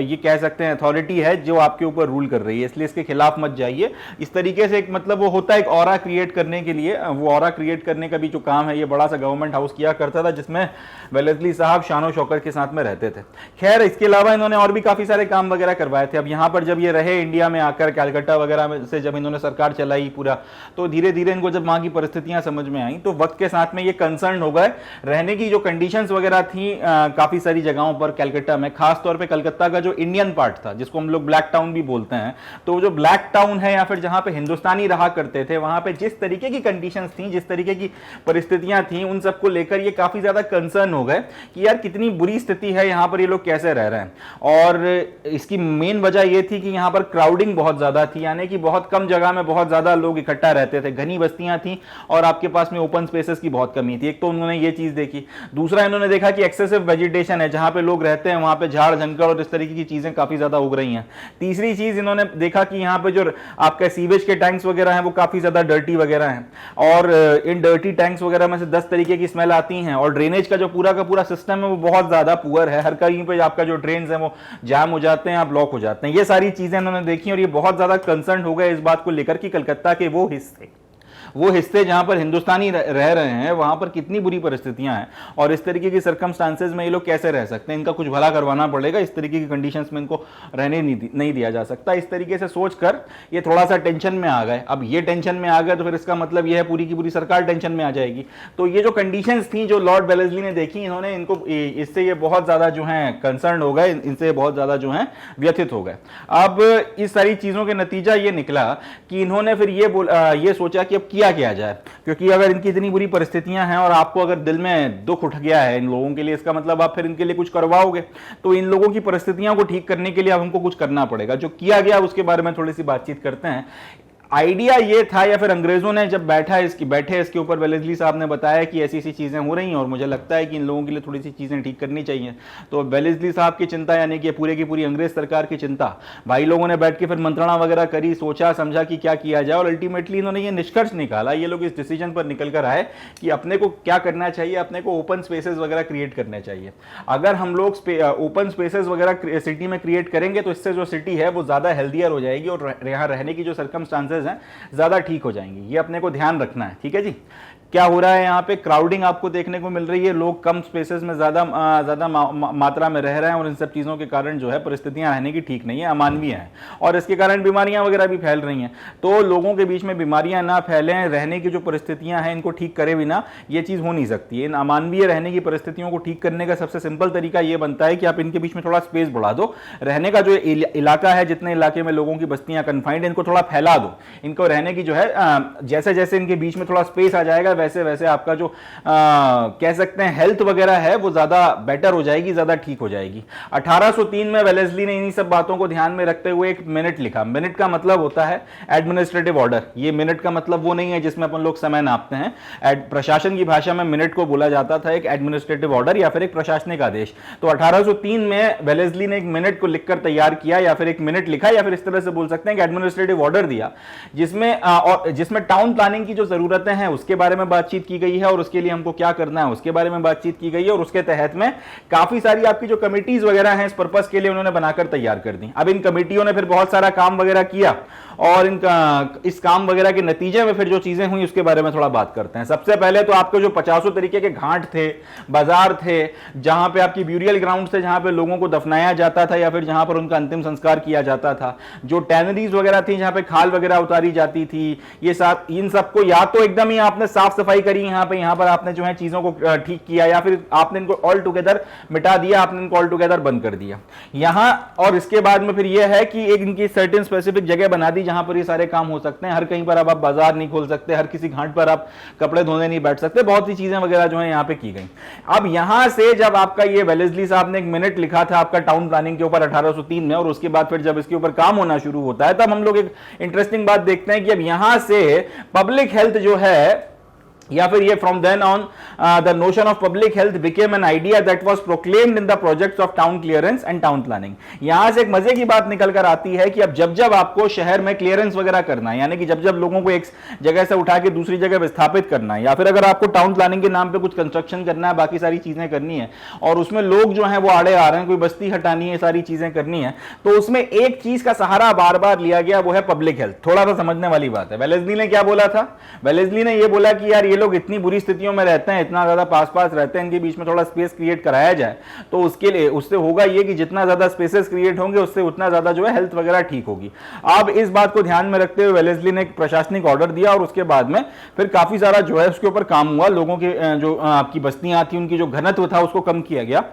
ये कह सकते हैं अथॉरिटी है जो आपके ऊपर रूल कर रही है, इसलिए इसके खिलाफ मत जाइए। इस तरीके से एक मतलब वो होता है एक ऑरा क्रिएट करने के लिए, वो ऑरा क्रिएट करने का भी जो काम है ये बड़ा सा गवर्नमेंट हाउस किया करता था जिसमें वेलेस्ली साहब शानो शौकत के साथ में रहते थे। खैर इसके अलावा इन्होंने और भी काफी सारे काम वगैरह करवाए थे। अब यहाँ पर जब ये रहे इंडिया में आकर कलकत्ता वगैरह में से जब इन्होंने सरकार चलाई पूरा, तो धीरे धीरे इनको जब वहां की परिस्थितियां समझ में आई तो वक्त के साथ में ये कंसर्न हो गए। रहने की जो कंडीशंस वगैरह थी काफी सारी जगहों पर कलकत्ता में, खासतौर पर कलकत्ता का जो इंडियन पार्ट था जिसको हम लोग ब्लैक टाउन भी बोलते हैं, तो जो ब्लैक टाउन है या फिर जहां पे हिंदुस्तानी रहा करते थे वहां पे जिस तरीके की कंडीशंस थी, जिस तरीके की परिस्थितियां थी, उन सबको लेकर ये काफी ज्यादा कंसर्न हो गए कि यार कितनी बुरी स्थिति है यहाँ पर, ये लोग कैसे रह रहे हैं। और इसकी मेन वजह यह थी कि यहाँ पर क्राउडिंग बहुत ज्यादा थी, यानी कि बहुत कम जगह में बहुत ज्यादा लोग इकट्ठा रहते थे, घनी बस्तियां थी और आपके पास में ओपन स्पेसेस की बहुत कमी थी। एक तो उन्होंने ये चीज देखी। दूसरा इन्होंने देखा कि एक्सेसिव वेजिटेशन है, जहां पे लोग रहते हैं वहां पे झाड़ जंगल और इस तरीके की चीजें काफी ज्यादा उग रही हैं। तीसरी चीज इन्होंने देखा कि यहाँ पे जो आपके सीवेज के टैंक्स वगैरह हैं वो काफी ज्यादा डर्टी वगैरह हैं और इन डर्टी टैंक्स वगैरह में से 10 तरीके की स्मेल आती हैं और ड्रेनेज का जो पूरा का पूरा सिस्टम है वो बहुत ज्यादा पुअर है। हर कहीं पे आपका जो ड्रेन्स है वो जाम हो जाते हैं, ब्लॉक हो जाते हैं। ये सारी चीजें इन्होंने देखी और ये बहुत ज्यादा कंसर्न हो गए इस बात को लेकर कि कलकत्ता के वो हिस्से वो हिस्से जहां पर हिंदुस्तानी रह रहे हैं वहां पर कितनी बुरी परिस्थितियां हैं, और इस तरीके की सर्कमस्टांसेस में ये लोग कैसे रह सकते हैं। इनका कुछ भला करवाना पड़ेगा, इस तरीके की कंडीशंस में इनको रहने नहीं दिया जा सकता। इस तरीके से सोचकर ये थोड़ा सा टेंशन में आ गए। अब ये टेंशन में आ गए तो फिर इसका मतलब ये है पूरी की पूरी सरकार टेंशन में आ जाएगी। तो ये जो कंडीशंस थी जो लॉर्ड वेलेस्ली ने देखी, इन्होंने इनको इससे ये बहुत ज्यादा जो है कंसर्न हो गए, इनसे बहुत ज्यादा जो है व्यथित हो गए। अब इस सारी चीजों के नतीजा ये निकला कि इन्होंने फिर ये सोचा कि अब किया जाए, क्योंकि अगर इनकी इतनी बुरी परिस्थितियां हैं और आपको अगर दिल में दुख उठ गया है इन लोगों के लिए, इसका मतलब आप फिर इनके लिए कुछ करवाओगे। तो इन लोगों की परिस्थितियों को ठीक करने के लिए अब हमको कुछ करना पड़ेगा। जो किया गया उसके बारे में थोड़ी सी बातचीत करते हैं। आइडिया ये था, या फिर अंग्रेजों ने जब बैठे इसके ऊपर, वेलेस्ली साहब ने बताया कि ऐसी ऐसी चीजें हो रही हैं और मुझे लगता है कि इन लोगों के लिए थोड़ी सी चीजें ठीक करनी चाहिए। तो वेलेस्ली साहब की चिंता, यानी कि पूरे की पूरी अंग्रेज सरकार की चिंता, भाई लोगों ने बैठ के फिर मंत्रणा वगैरह करी, सोचा समझा कि क्या किया जाए, और अल्टीमेटली इन्होंने ये निष्कर्ष निकाला, ये लोग इस डिसीजन पर निकल कर आए कि अपने को क्या करना चाहिए, अपने को ओपन स्पेसेस वगैरह क्रिएट करने चाहिए। अगर हम लोग ओपन स्पेसेस वगैरह सिटी में क्रिएट करेंगे तो इससे जो सिटी है वो ज्यादा हेल्दियर हो जाएगी और यहाँ रहने की जो सर्कमस्टांसेस हैं ज्यादा ठीक हो जाएंगी। ये अपने को ध्यान रखना है, ठीक है जी। क्या हो रहा है यहाँ पे, क्राउडिंग आपको देखने को मिल रही है, लोग कम स्पेसेस में ज्यादा मात्रा में रह रहे हैं और इन सब चीजों के कारण जो है परिस्थितियां रहने की ठीक नहीं है, अमानवीय है, और इसके कारण बीमारियां वगैरह भी फैल रही हैं। तो लोगों के बीच में बीमारियां ना फैलें, रहने की जो परिस्थितियां हैं इनको ठीक करे बिना ये चीज हो नहीं सकती है। इन अमानवीय रहने की परिस्थितियों को ठीक करने का सबसे सिंपल तरीका ये बनता है कि आप इनके बीच में थोड़ा स्पेस बढ़ा दो, रहने का जो इलाका है, जितने इलाके में लोगों की बस्तियां कन्फाइंड, इनको थोड़ा फैला दो। इनको रहने की जो है जैसे जैसे इनके बीच में थोड़ा स्पेस आ जाएगा वैसे वैसे आपका जो कह सकते हैं हेल्थ वगैरह है वो ज्यादा बेटर हो जाएगी, ज्यादा ठीक हो जाएगी। 1803 में वेलेस्ली ने इन्हीं सब बातों को ध्यान में रखते हुए एक मिनट लिखा। मिनट का मतलब होता है एडमिनिस्ट्रेटिव ऑर्डर। ये मिनट का मतलब वो नहीं है जिसमें अपन लोग समय नापते हैं। प्रशासन की भाषा में मिनट को बोला जाता था एक एडमिनिस्ट्रेटिव ऑर्डर या फिर एक प्रशासनिक आदेश। तो 1803 में वेलेस्ली ने एक मिनट को लिखकर तैयार किया, या फिर एक मिनट लिखा, या फिर इस तरह से बोल सकते हैं कि एडमिनिस्ट्रेटिव ऑर्डर दिया, जिसमें टाउन प्लानिंग की जो जरूरतें हैं उसके बारे में बातचीत की गई है और उसके लिए हमको क्या करना है उसके बारे में बातचीत की गई है। और उसके तहत में काफी सारी आपकी जो कमिटीज वगैरह हैं इस पर्पस के लिए उन्होंने बनाकर तैयार कर दी। अब इन कमिटियों ने फिर बहुत सारा काम वगैरह किया और इस काम वगैरह के नतीजे में फिर जो चीजें हुई उसके बारे में थोड़ा बात करते हैं। सबसे पहले तो आपके जो 50 तरीके के घाट थे, बाजार थे, जहां पे आपकी ब्यूरियल ग्राउंड थे, जहां पे लोगों को दफनाया जाता था या फिर जहां पर उनका अंतिम संस्कार किया जाता था, जो टैनरीज वगैरह थी जहां पे खाल वगैरह उतारी जाती थी, ये सब, इन सबको या तो एकदम ही आपने साफ सफाई करी यहाँ पर आपने जो है चीजों को ठीक किया, या फिर आपने इनको ऑल टुगेदर मिटा दिया, आपने इनको ऑल टुगेदर बंद कर दिया यहां। और इसके बाद में फिर यह है कि एक इनकी सर्टेन स्पेसिफिक जगह बना दी जहां पर ये सारे काम हो सकते हैं। हर कहीं पर अब आप बाजार नहीं खोल सकते, हर किसी घाट पर आप कपड़े धोने नहीं बैठ सकते, बहुत सी चीजें वगैरह जो है यहाँ पे की गई। अब यहां से जब आपका ये वेलेस्ली साहब ने एक मिनट लिखा था आपका टाउन प्लानिंग के ऊपर 1803 में, और उसके बाद फिर जब इसके ऊपर काम होना शुरू होता है तब हम लोग एक इंटरेस्टिंग बात देखते हैं कि अब यहां से पब्लिक हेल्थ जो है, या फिर ये from then on the notion of public health became an idea that was proclaimed in the projects of town clearance and town planning. यहां से एक मजे की बात निकल कर आती है कि अब जब जब आपको शहर में क्लियरेंस वगैरह करना है, यानी कि जब जब लोगों को एक जगह से उठा के दूसरी जगह विस्थापित करना है, या फिर अगर आपको टाउन प्लानिंग के नाम पे कुछ कंस्ट्रक्शन करना है, बाकी सारी चीजें करनी है और उसमें लोग जो है वो आड़े आ रहे हैं, कोई बस्ती हटानी है, सारी चीजें करनी है, तो उसमें एक चीज का सहारा बार बार लिया गया, वो है पब्लिक हेल्थ। थोड़ा सा समझने वाली बात है। वेलेस्ली ने क्या बोला था? वेलेस्ली ने ये बोला कि यार ये लोग इतनी बुरी स्थितियों में रहते हैं, इतना ज्यादा पास पास रहते हैं, इनके बीच में थोड़ा स्पेस क्रिएट कराया जाए तो उसके लिए उससे होगा ये कि जितना ज्यादा स्पेसेस क्रिएट होंगे उससे उतना ज्यादा जो है हेल्थ वगैरह ठीक होगी। अब इस बात को ध्यान में रखते हुए वेलेस्ली ने एक प्रशासनिक ऑर्डर दिया और उसके बाद में फिर काफी सारा जो है उसके ऊपर काम हुआ। लोगों के जो आपकी बस्तियां थी उनकी जो घनत्व था उसको कम किया गया,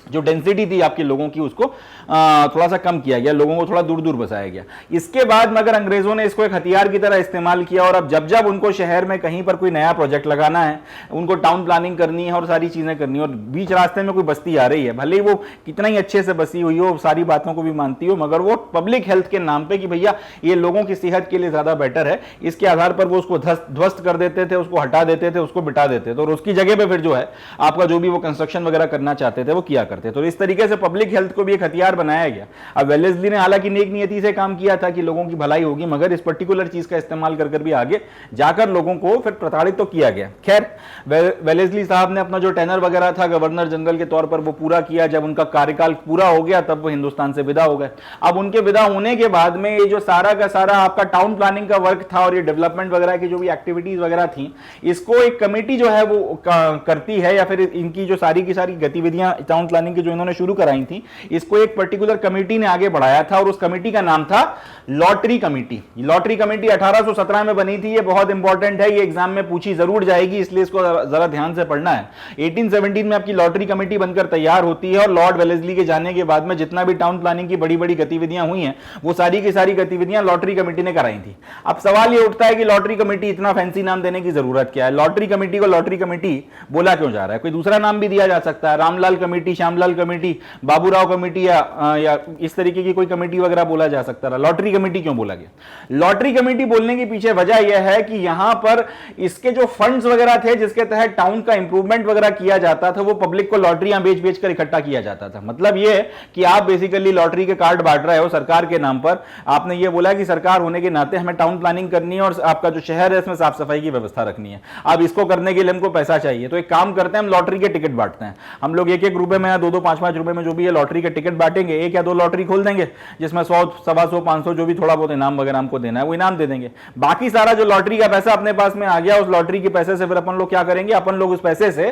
जो डेंसिटी थी आपके लोगों की उसको थोड़ा सा कम किया गया, लोगों को थोड़ा दूर दूर बसाया गया। इसके बाद मगर अंग्रेजों ने इसको एक हथियार की तरह इस्तेमाल किया और अब जब जब उनको शहर में कहीं पर कोई नया प्रोजेक्ट लगाना है, उनको टाउन प्लानिंग करनी है और सारी चीजें करनी है, और बीच रास्ते में कोई बस्ती आ रही है, भले ही वो कितना ही अच्छे से बसी हुई हो, सारी बातों को भी मानती हो, मगर वो पब्लिक हेल्थ के नाम पे कि भैया ये लोगों की सेहत के लिए ज्यादा बेटर है, इसके आधार पर वो उसको ध्वस्त कर देते थे, उसको हटा देते थे, उसको बिटा देते थे, और उसकी जगह पे फिर जो है आपका जो भी वो कंस्ट्रक्शन वगैरह करना चाहते थे वो किया करते। तो इस तरीके से पब्लिक हेल्थ को भी एक हथियार बनाया गया। अब वेलेस्ली ने हालांकि नेक नियति से काम किया था कि लोगों की भलाई होगी, मगर इस पर्टिकुलर चीज का इस्तेमाल कर भी आगे जाकर लोगों को फिर प्रताड़ित तो किया गया। खैर, वेलेस्ली साहब ने अपना जो टेनर वगैरह था गवर्नर जनरल के तौर पर वो पूरा किया। जब उनका कार्यकाल पूरा हो गया तब वो हिंदुस्तान से विदा हो गए। अब उनके विदा होने के बाद में ये जो सारा का सारा आपका टाउन प्लानिंग का वर्क था और ये डेवलपमेंट वगैरह की जो भी एक्टिविटीज वगैरह थी, इसको एक कमेटी जो है वो करती है, या फिर इनकी जो सारी की सारी गतिविधियां टाउन प्लानिंग की जो इन्होंने शुरू कराई थी, इसको एक पर्टिकुलर कमेटी ने आगे बढ़ाया था और उस कमेटी का नाम था लॉटरी कमेटी। लॉटरी कमेटी 1817 में बनी थी। ये बहुत इंपॉर्टेंट है, ये एग्जाम में पूछी जरूर जाएगी, इसलिए इसको जरा ध्यान से पढ़ना है। 1817 में आपकी लॉटरी कमेटी बनकर तैयार होती है और लॉर्ड वेलेस्ली के जाने के बाद में जितना भी टाउन प्लानिंग की बड़ी बड़ी गतिविधियां हुई हैं, वो सारी की सारी गतिविधियां लॉटरी कमेटी ने कराई थी। अब सवाल ये उठता है कि लॉटरी कमेटी इतना फैंसी नाम देने की जरूरत क्या है? लॉटरी कमेटी को लॉटरी कमेटी बोला क्यों जा रहा है? कोई दूसरा नाम भी दिया जा सकता है, Ramlal committee, Shyamlal committee, Baburao committee, या इस तरीके की कोई कमेटी वगैरह बोला जा सकता है। लॉटरी कमेटी क्यों बोला गया? लॉटरी कमेटी बोलने के पीछे वजह यह है कि यहां पर इसके जो फंड्स वगैरह थे जिसके तहत टाउन का इंप्रूवमेंट वगैरह किया जाता था, वो पब्लिक को लॉटरियां बेच बेच कर इकट्ठा किया जाता था। मतलब यह कि आप बेसिकली लॉटरी के कार्ड बांट रहे हो सरकार के नाम पर। आपने ये बोला कि सरकार होने के नाते हमें टाउन प्लानिंग करनी है और आपका जो शहर है इसमें साफ सफाई की व्यवस्था रखनी है। अब इसको करने के लिए हमको पैसा चाहिए, तो एक काम करते हैं, हम लॉटरी के टिकट बांटते हैं। हम लोग 1-1 रुपए में या 2-2, 5-5 रुपए में जो भी है लॉटरी के टिकट बांटेंगे। 1 या 2 लॉटरी खोल देंगे जिसमें 100, 125, 500 जो भी थोड़ा बहुत इनाम वगैरह हमको देना है वो इनाम दे देंगे। बाकी सारा जो लॉटरी का पैसा अपने पास में आ गया, उस लॉटरी के पैसे से फिर अपन लोग क्या करेंगे? अपन लोग उस पैसे से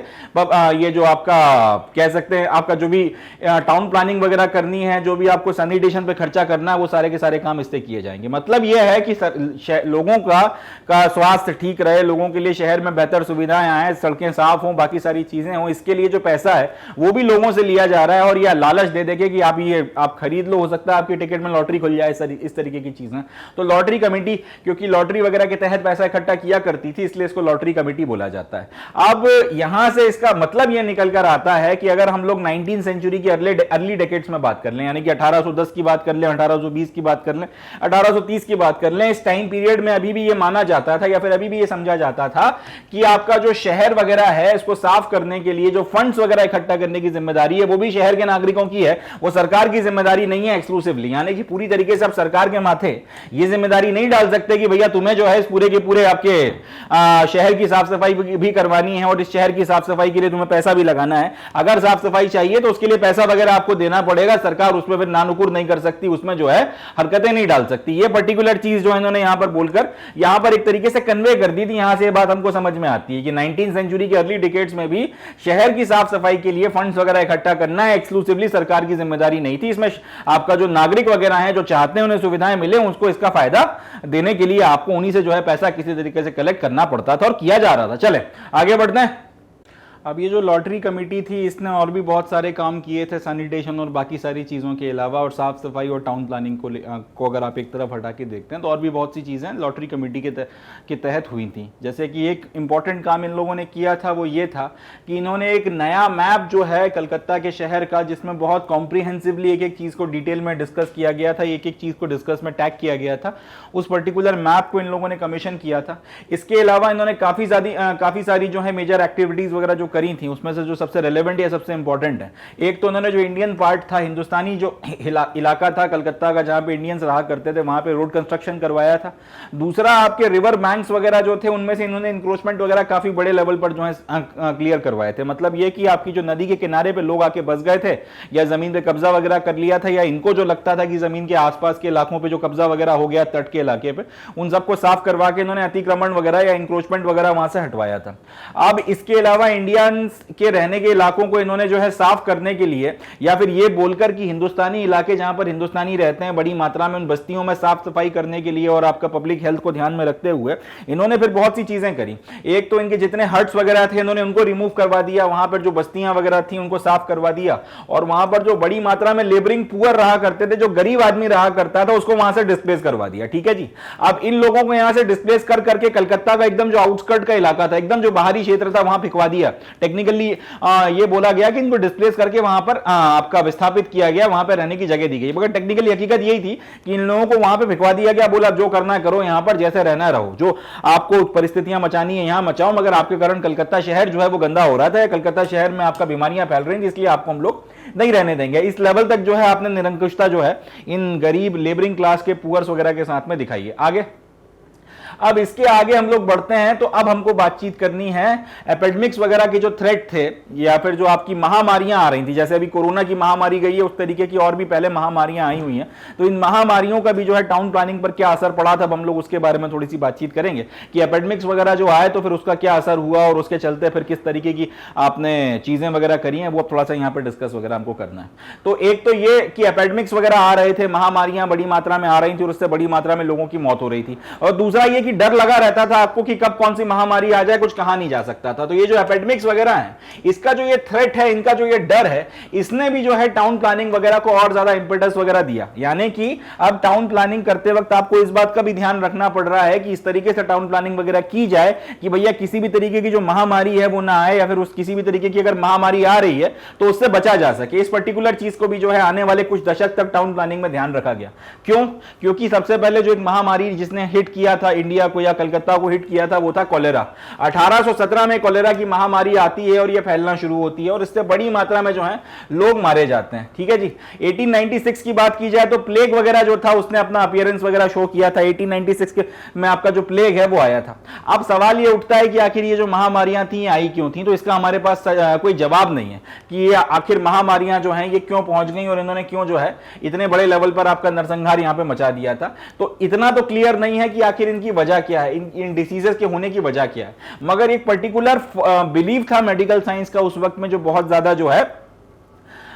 ये जो आपका कह सकते हैं आपका जो भी टाउन प्लानिंग वगैरह करनी है, जो भी आपको सैनिटेशन पे खर्चा करना है, वो सारे के सारे काम इससे किए जाएंगे। मतलब यह है कि लोगों का स्वास्थ्य ठीक रहे, लोगों के लिए शहर में बेहतर सुविधाएं आए, सड़कें साफ हों, बाकी सारी चीजें हों, इसके लिए जो पैसा है वो भी लोगों से लिया जा रहा है और यह लालच दे देके कि आप खरीद लो, हो सकता है आपके टिकट में लॉटरी खुल जाए, इस तरीके की चीजें। तो लॉटरी कमेटी, क्योंकि लॉटरी वगैरह के तहत पैसा इकट्ठा किया करती थी, इसलिए इसको लॉटरी कमेटी बोला जाता है। अब यहां से इसका मतलब यह निकल कर आता है कि अगर हम लोग 19वीं सेंचुरी की अर्ली डेकेड्स में बात कर लें, यानी कि 1810 की बात कर लें, 1820 की बात कर लें, 1830 की बात कर लें, इस टाइम पीरियड में अभी भी यह माना जाता था या फिर अभी भी यह समझा जाता था कि आपका जो शहर वगैरह है इसको साफ करने के लिए जो फंड्स वगैरह इकट्ठा करने की जिम्मेदारी है वो भी शहर के नागरिकों की है, वो सरकार की जिम्मेदारी नहीं है एक्सक्लूसिवली। यानी कि पूरी तरीके से आप सरकार के माथे ये जिम्मेदारी नहीं डाल सकते कि भैया तुम्हें जो है इस पूरे के पूरे आपके शहर की साफ सफाई भी करवानी है और इस शहर की साफ सफाई के लिए तुम्हें पैसा भी लगाना है। अगर साफ सफाई चाहिए तो उसके लिए पैसा वगैरह आपको देना पड़ेगा, सरकार उसमें फिर नानुकुर नहीं कर सकती, उसमें जो है हरकतें नहीं डाल सकती। ये पर्टिकुलर चीज जो इन्होंने यहां पर बोलकर यहां पर एक तरीके से कन्वे कर दी थी। यहां से बात हमको समझ में आती है कि 19वीं सेंचुरी के अर्ली डिकेड्स में भी शहर की साफ सफाई के लिए फंड्स वगैरह इकट्ठा करना है एक्सक्लूसिवली सरकार की जिम्मेदारी नहीं थी। इसमें आपका जो नागरिक वगैरह हैं जो चाहते हैं उन्हें सुविधाएं मिले, उसको इसका फायदा देने के लिए आपको उन्हीं से जो है पैसा किसी तरीके से कलेक्ट करना पड़ता था और किया जा रहा था। चले आगे बढ़ते हैं। अब ये जो लॉटरी कमेटी थी इसने और भी बहुत सारे काम किए थे सैनिटेशन और बाकी सारी चीज़ों के अलावा, और साफ सफाई और टाउन प्लानिंग को अगर आप एक तरफ हटा के देखते हैं तो और भी बहुत सी चीज़ें लॉटरी कमेटी के तहत हुई थी। जैसे कि एक इम्पॉर्टेंट काम इन लोगों ने किया था वो ये था कि इन्होंने एक नया मैप जो है कलकत्ता के शहर का, जिसमें बहुत कॉम्प्रिहेंसिवली एक एक चीज़ को डिटेल में डिस्कस किया गया था, एक एक चीज़ को डिस्कस में टैग किया गया था, उस पर्टिकुलर मैप को इन लोगों ने कमीशन किया था। इसके अलावा इन्होंने काफ़ी सारी जो है मेजर एक्टिविटीज़ वगैरह जो करी थी उसमें से जो सबसे रेलेवेंट या सबसे इंपॉर्टेंट है, एक तो उन्होंने जो इंडियन पार्ट था, हिंदुस्तानी जो इलाका था कलकत्ता का जहां पे इंडियंस रहा करते थे, वहां पे रोड कंस्ट्रक्शन करवाया था। दूसरा आपके रिवर बैंक्स वगैरह जो थे उनमें से इन्होंने इंक्रोचमेंट वगैरह काफी बड़े लेवल पर जो है क्लियर करवाए थे। मतलब ये कि आपकी जो नदी के किनारे पे लोग आके बस गए थे या जमीन पे कब्जा वगैरह कर लिया था, या इनको जो लगता था कि जमीन के आसपास के इलाकों पे जो कब्जा वगैरह हो गया तट के इलाके पे, उन सबको साफ करवा के इन्होंने अतिक्रमण वगैरह या इंक्रोचमेंट वगैरह वहां से हटवाया था। अब इसके अलावा इंडियंस के रहने के इलाकों को इन्होंने जो है साफ करने के लिए, या फिर ये बोलकर कि हिंदुस्तानी इलाके जहां पर हिंदुस्तानी रहते हैं बड़ी मात्रा में, उन बस्तियों में साफ सफाई करने के लिए और आपका पब्लिक हेल्थ को ध्यान में रखते हुए इन्होंने फिर बहुत सी चीजें करी। एक तो इनके जितने हट्स वगैरह थे इन्होंने उनको रिमूव करवा दिया, वहां पर जो बस्तियां वगैरह थी उनको साफ करवा दिया, और वहां पर जो बड़ी मात्रा में लेबरिंग पुअर रहा करते थे, जो गरीब आदमी रहा करता था, उसको वहां से डिस्प्लेस करवा दिया। ठीक है जी। अब इन लोगों को यहां से डिस्प्लेस कर करके कलकत्ता का एकदम जो आउटस्कर्ट का इलाका था, एकदम जो बाहरी क्षेत्र था, वहां फिकवा दिया। टेक्निकली ये बोला गया कि इनको डिस्प्लेस करके वहां पर आपका विस्थापित किया गया, वहां पर रहने की जगह दी गई, मगर टेक्निकली हकीकत यही थी कि इन लोगों को वहां पर फिकवा दिया गया। बोला जो करना है करो, यहां पर जैसे रहना रहो, जो आपको परिस्थितियां मचानी है यहां मचाओ, मगर आपके कारण कलकत्ता शहर जो है वो गंदा हो रहा था, कलकत्ता शहर में आपका बीमारियां फैल रही थी, इसलिए आपको हम लोग नहीं रहने देंगे। इस लेवल तक जो है आपने निरंकुशता जो है इन गरीब लेबरिंग क्लास के पुअर्स वगैरह के साथ में दिखाई है। आगे, अब इसके आगे हम लोग बढ़ते हैं तो अब हमको बातचीत करनी है एपिडेमिक्स वगैरह के जो थ्रेट थे या फिर जो आपकी महामारियां आ रही थी, जैसे अभी कोरोना की महामारी गई है, उस तरीके की और भी पहले महामारियां आई हुई हैं। तो इन महामारियों का भी जो है टाउन प्लानिंग पर क्या असर पड़ा था, अब हम लोग उसके बारे में थोड़ी सी बातचीत करेंगे कि एपिडेमिक्स वगैरह जो आए तो फिर उसका क्या असर हुआ और उसके चलते फिर किस तरीके की आपने चीजें वगैरह करी हैं, वो थोड़ा सा यहाँ पर डिस्कस वगैरह हमको करना है। तो एक तो ये कि एपिडेमिक्स वगैरह आ रहे थे, महामारियां बड़ी मात्रा में आ रही थी और उससे बड़ी मात्रा में लोगों की मौत हो रही थी, और दूसरा ये कि डर लगा रहता था आपको कि कब कौन सी महामारी आ जाए, कुछ कहा नहीं जा सकता था। तो ये जो एपिडेमिक्स वगैरह है, इसका जो ये थ्रेट है, इनका जो ये डर है, इसने भी जो है टाउन प्लानिंग वगैरह को और ज्यादा इंपेटस वगैरह दिया। यानी कि अब टाउन प्लानिंग करते वक्त आपको इस बात का भी ध्यान रखना पड़ रहा है कि इस तरीके से टाउन प्लानिंग वगैरह की जाए कि भैया किसी भी तरीके की जो महामारी है वो ना आए, या फिर उस किसी भी तरीके की अगर महामारी आ रही है तो उससे बचा जा सके। इस पर्टिकुलर चीज को भी जो है आने वाले कुछ दशक तक टाउन प्लानिंग में ध्यान रखा गया। क्यों? क्योंकि सबसे पहले जो एक महामारी जिसने हिट किया था इंडिया को या कलकत्ता को हिट किया था वो था कॉलेरा। 1817 में कॉलेरा की महामारी आती है और ये फैलना शुरू होती है और इससे बड़ी मात्रा में जो है लोग मारे जाते हैं। ठीक है जी। 1896 की बात की जाए तो प्लेग वगैरह जो था उसने अपना अपीयरेंस वगैरह शो किया था। 1896 के में आपका जो प्लेग है वो आया था। अब सवाल ये उठता है कि आखिर ये जो महामारियां थी आई क्यों थी, तो इसका हमारे पास कोई जवाब नहीं है कि ये आखिर महामारियां जो हैं ये क्यों पहुंच गई और इन्होंने क्यों जो है इतने बड़े लेवल पर आपका नरसंहार यहां पे मचा दिया था। तो इतना तो क्लियर नहीं है कि आखिर इनकी वजह क्या है, इन डिसीजेस के होने की वजह क्या है। मगर एक पर्टिकुलर बिलीव था मेडिकल साइंस का उस वक्त में जो बहुत ज्यादा जो है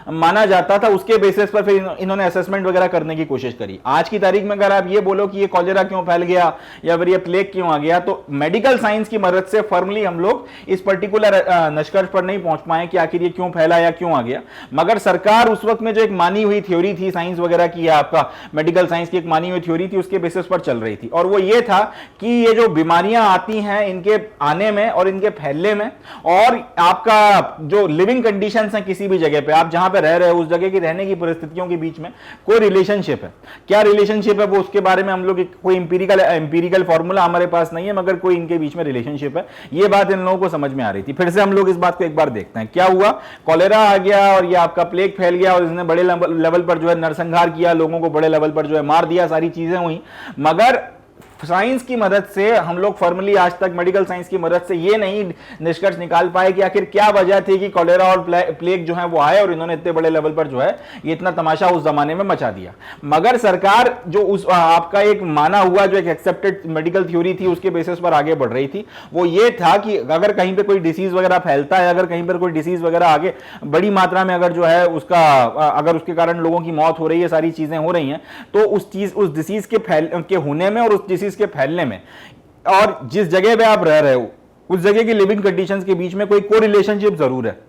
माना जाता था, उसके बेसिस पर फिर इन्होंने असेसमेंट वगैरह करने की कोशिश करी। आज की तारीख में अगर आप ये बोलो कि ये कॉलेरा क्यों फैल गया या फिर ये प्लेग क्यों आ गया, तो मेडिकल साइंस की मदद से फर्मली हम लोग इस पर्टिकुलर निष्कर्ष पर नहीं पहुंच पाए कि आखिर ये क्यों फैला या क्यों आ गया। मगर सरकार उस वक्त में जो एक मानी हुई थ्योरी थी साइंस वगैरह की या आपका मेडिकल साइंस की एक मानी हुई थ्योरी थी, उसके बेसिस पर चल रही थी, और वो ये था कि ये जो बीमारियां आती हैं इनके आने में और इनके फैलने में और आपका जो लिविंग कंडीशंस हैं किसी भी जगह पे आप जहां रह रहे हो उस जगह की रहने की परिस्थितियों के बीच में कोई रिलेशनशिप है। क्या रिलेशनशिप है वो उसके बारे में हम लोग कोई इंपीरिकल फॉर्मूला हमारे पास नहीं है, मगर कोई इनके बीच में रिलेशनशिप है। ये बात इन लोगों को समझ में आ रही थी। फिर से हम लोग इस बात को एक बार देखते हैं। क्या हुआ? कॉलेरा आ गया और ये आपका प्लेग फैल गया और इसने बड़े लेवल पर जो है नरसंहार किया, लोगों को बड़े लेवल पर जो है मार दिया, सारी चीजें हुई। मगर साइंस की मदद से हम लोग फॉर्मली आज तक मेडिकल साइंस की मदद से ये नहीं निष्कर्ष निकाल पाए कि आखिर क्या वजह थी कि कॉलेरा और प्लेग जो है वो आए और इन्होंने इतने बड़े लेवल पर जो है ये इतना तमाशा उस जमाने में मचा दिया। मगर सरकार जो उस आपका एक माना हुआ जो एक एक्सेप्टेड मेडिकल थ्योरी थी उसके बेसिस पर आगे बढ़ रही थी, वो ये था कि अगर कहीं पे कोई डिसीज वगैरह फैलता है, अगर कहीं पर कोई डिसीज वगैरह आगे बड़ी मात्रा में अगर जो है उसका अगर उसके कारण लोगों की मौत हो रही है, सारी चीजें हो रही हैं, तो उस डिसीज के होने में और उस डिसीज के फैलने में और जिस जगह पे आप रह रहे हो उस जगह की लिविंग कंडीशंस के बीच में कोई कोरिलेशनशिप जरूर है।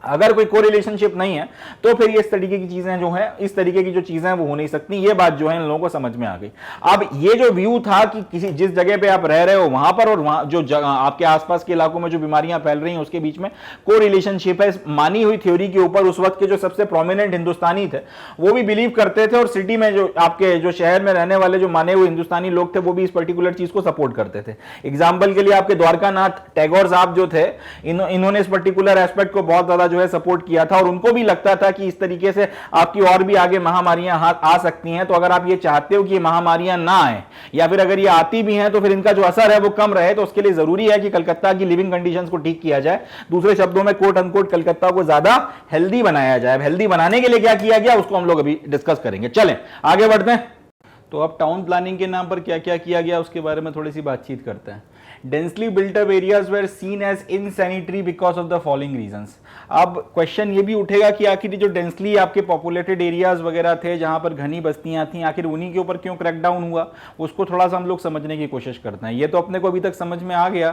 अगर कोई कोरिलेशनशिप नहीं है तो फिर ये इस तरीके की चीजें जो है इस तरीके की जो चीजें हैं वो हो नहीं सकती। ये बात जो है इन लोगों को समझ में आ गई। अब ये जो व्यू था कि किसी जिस जगह पे आप रह रहे हो वहां पर और वहां जो आपके आसपास के इलाकों में जो बीमारियां फैल रही हैं उसके बीच में कोरिलेशनशिप है, इस मानी हुई थ्योरी के ऊपर उस वक्त के जो सबसे प्रोमिनेंट हिंदुस्तानी थे वो भी बिलीव करते थे और सिटी में जो आपके जो शहर में रहने वाले जो माने हुए हिंदुस्तानी लोग थे वो भी इस पर्टिकुलर चीज को सपोर्ट करते थे। एग्जाम्पल के लिए आपके द्वारकानाथ टैगोर साहब जो थे इन्होंने इस पर्टिकुलर एस्पेक्ट को बहुत ज्यादा जो है सपोर्ट किया था और उनको भी लगता था कि इस तरीके से आपकी और भी आगे महामारियां आ सकती हैं। तो अगर आप ये चाहते हो कि ये महामारियां ना आए या फिर अगर ये आती भी हैं तो फिर इनका जो असर है वो कम रहे, तो उसके लिए जरूरी है कि कलकत्ता की लिविंग कंडीशंस को ठीक किया जाए। दूसरे शब्दों में कोट अनकोट कलकत्ता को ज्यादा हेल्दी बनाया जाए। हेल्दी बनाने के लिए क्या किया गया उसको हम लोग अभी डिस्कस करेंगे। चलें आगे बढ़ते हैं। तो अब टाउन प्लानिंग के नाम पर क्या क्या किया गया उसके बारे में थोड़ी सी बातचीत करते हैं। Densely built up areas where seen as insanitary because of the following reasons. अब क्वेश्चन ये भी उठेगा कि आखिर जो डेंसली आपके पॉपुलेटेड एरियाज वगैरह थे जहां पर घनी बस्तियां थी, आखिर उन्हीं के ऊपर क्यों क्रैकडाउन हुआ, उसको थोड़ा सा हम लोग समझने की कोशिश करते हैं। ये तो अपने को अभी तक समझ में आ गया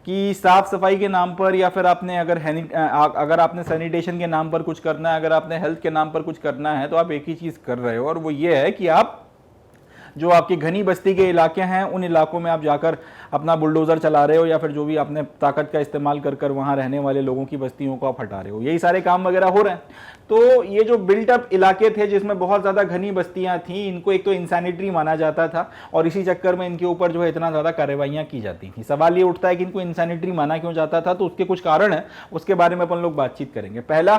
कि साफ सफाई के नाम पर या फिर आपने अगर आपने सैनिटेशन के नाम पर कुछ करना है, अगर आपने हेल्थ के नाम पर कुछ करना है, तो आप एक ही चीज कर रहे हो और वो ये है कि आप जो आपकी घनी बस्ती के इलाके हैं उन इलाकों में आप जाकर अपना बुलडोजर चला रहे हो या फिर जो भी अपने ताकत का इस्तेमाल कर कर वहाँ रहने वाले लोगों की बस्तियों को आप हटा रहे हो, यही सारे काम वगैरह हो रहे हैं। तो ये जो बिल्टअप इलाके थे जिसमें बहुत ज़्यादा घनी बस्तियां थी, इनको एक तो इंसैनिटरी माना जाता था और इसी चक्कर में इनके ऊपर जो है इतना ज़्यादा कार्रवाइयाँ की जाती थी। सवाल ये उठता है कि इनको इंसैनिटरी माना क्यों जाता था, तो उसके कुछ कारण है, उसके बारे में अपन लोग बातचीत करेंगे। पहला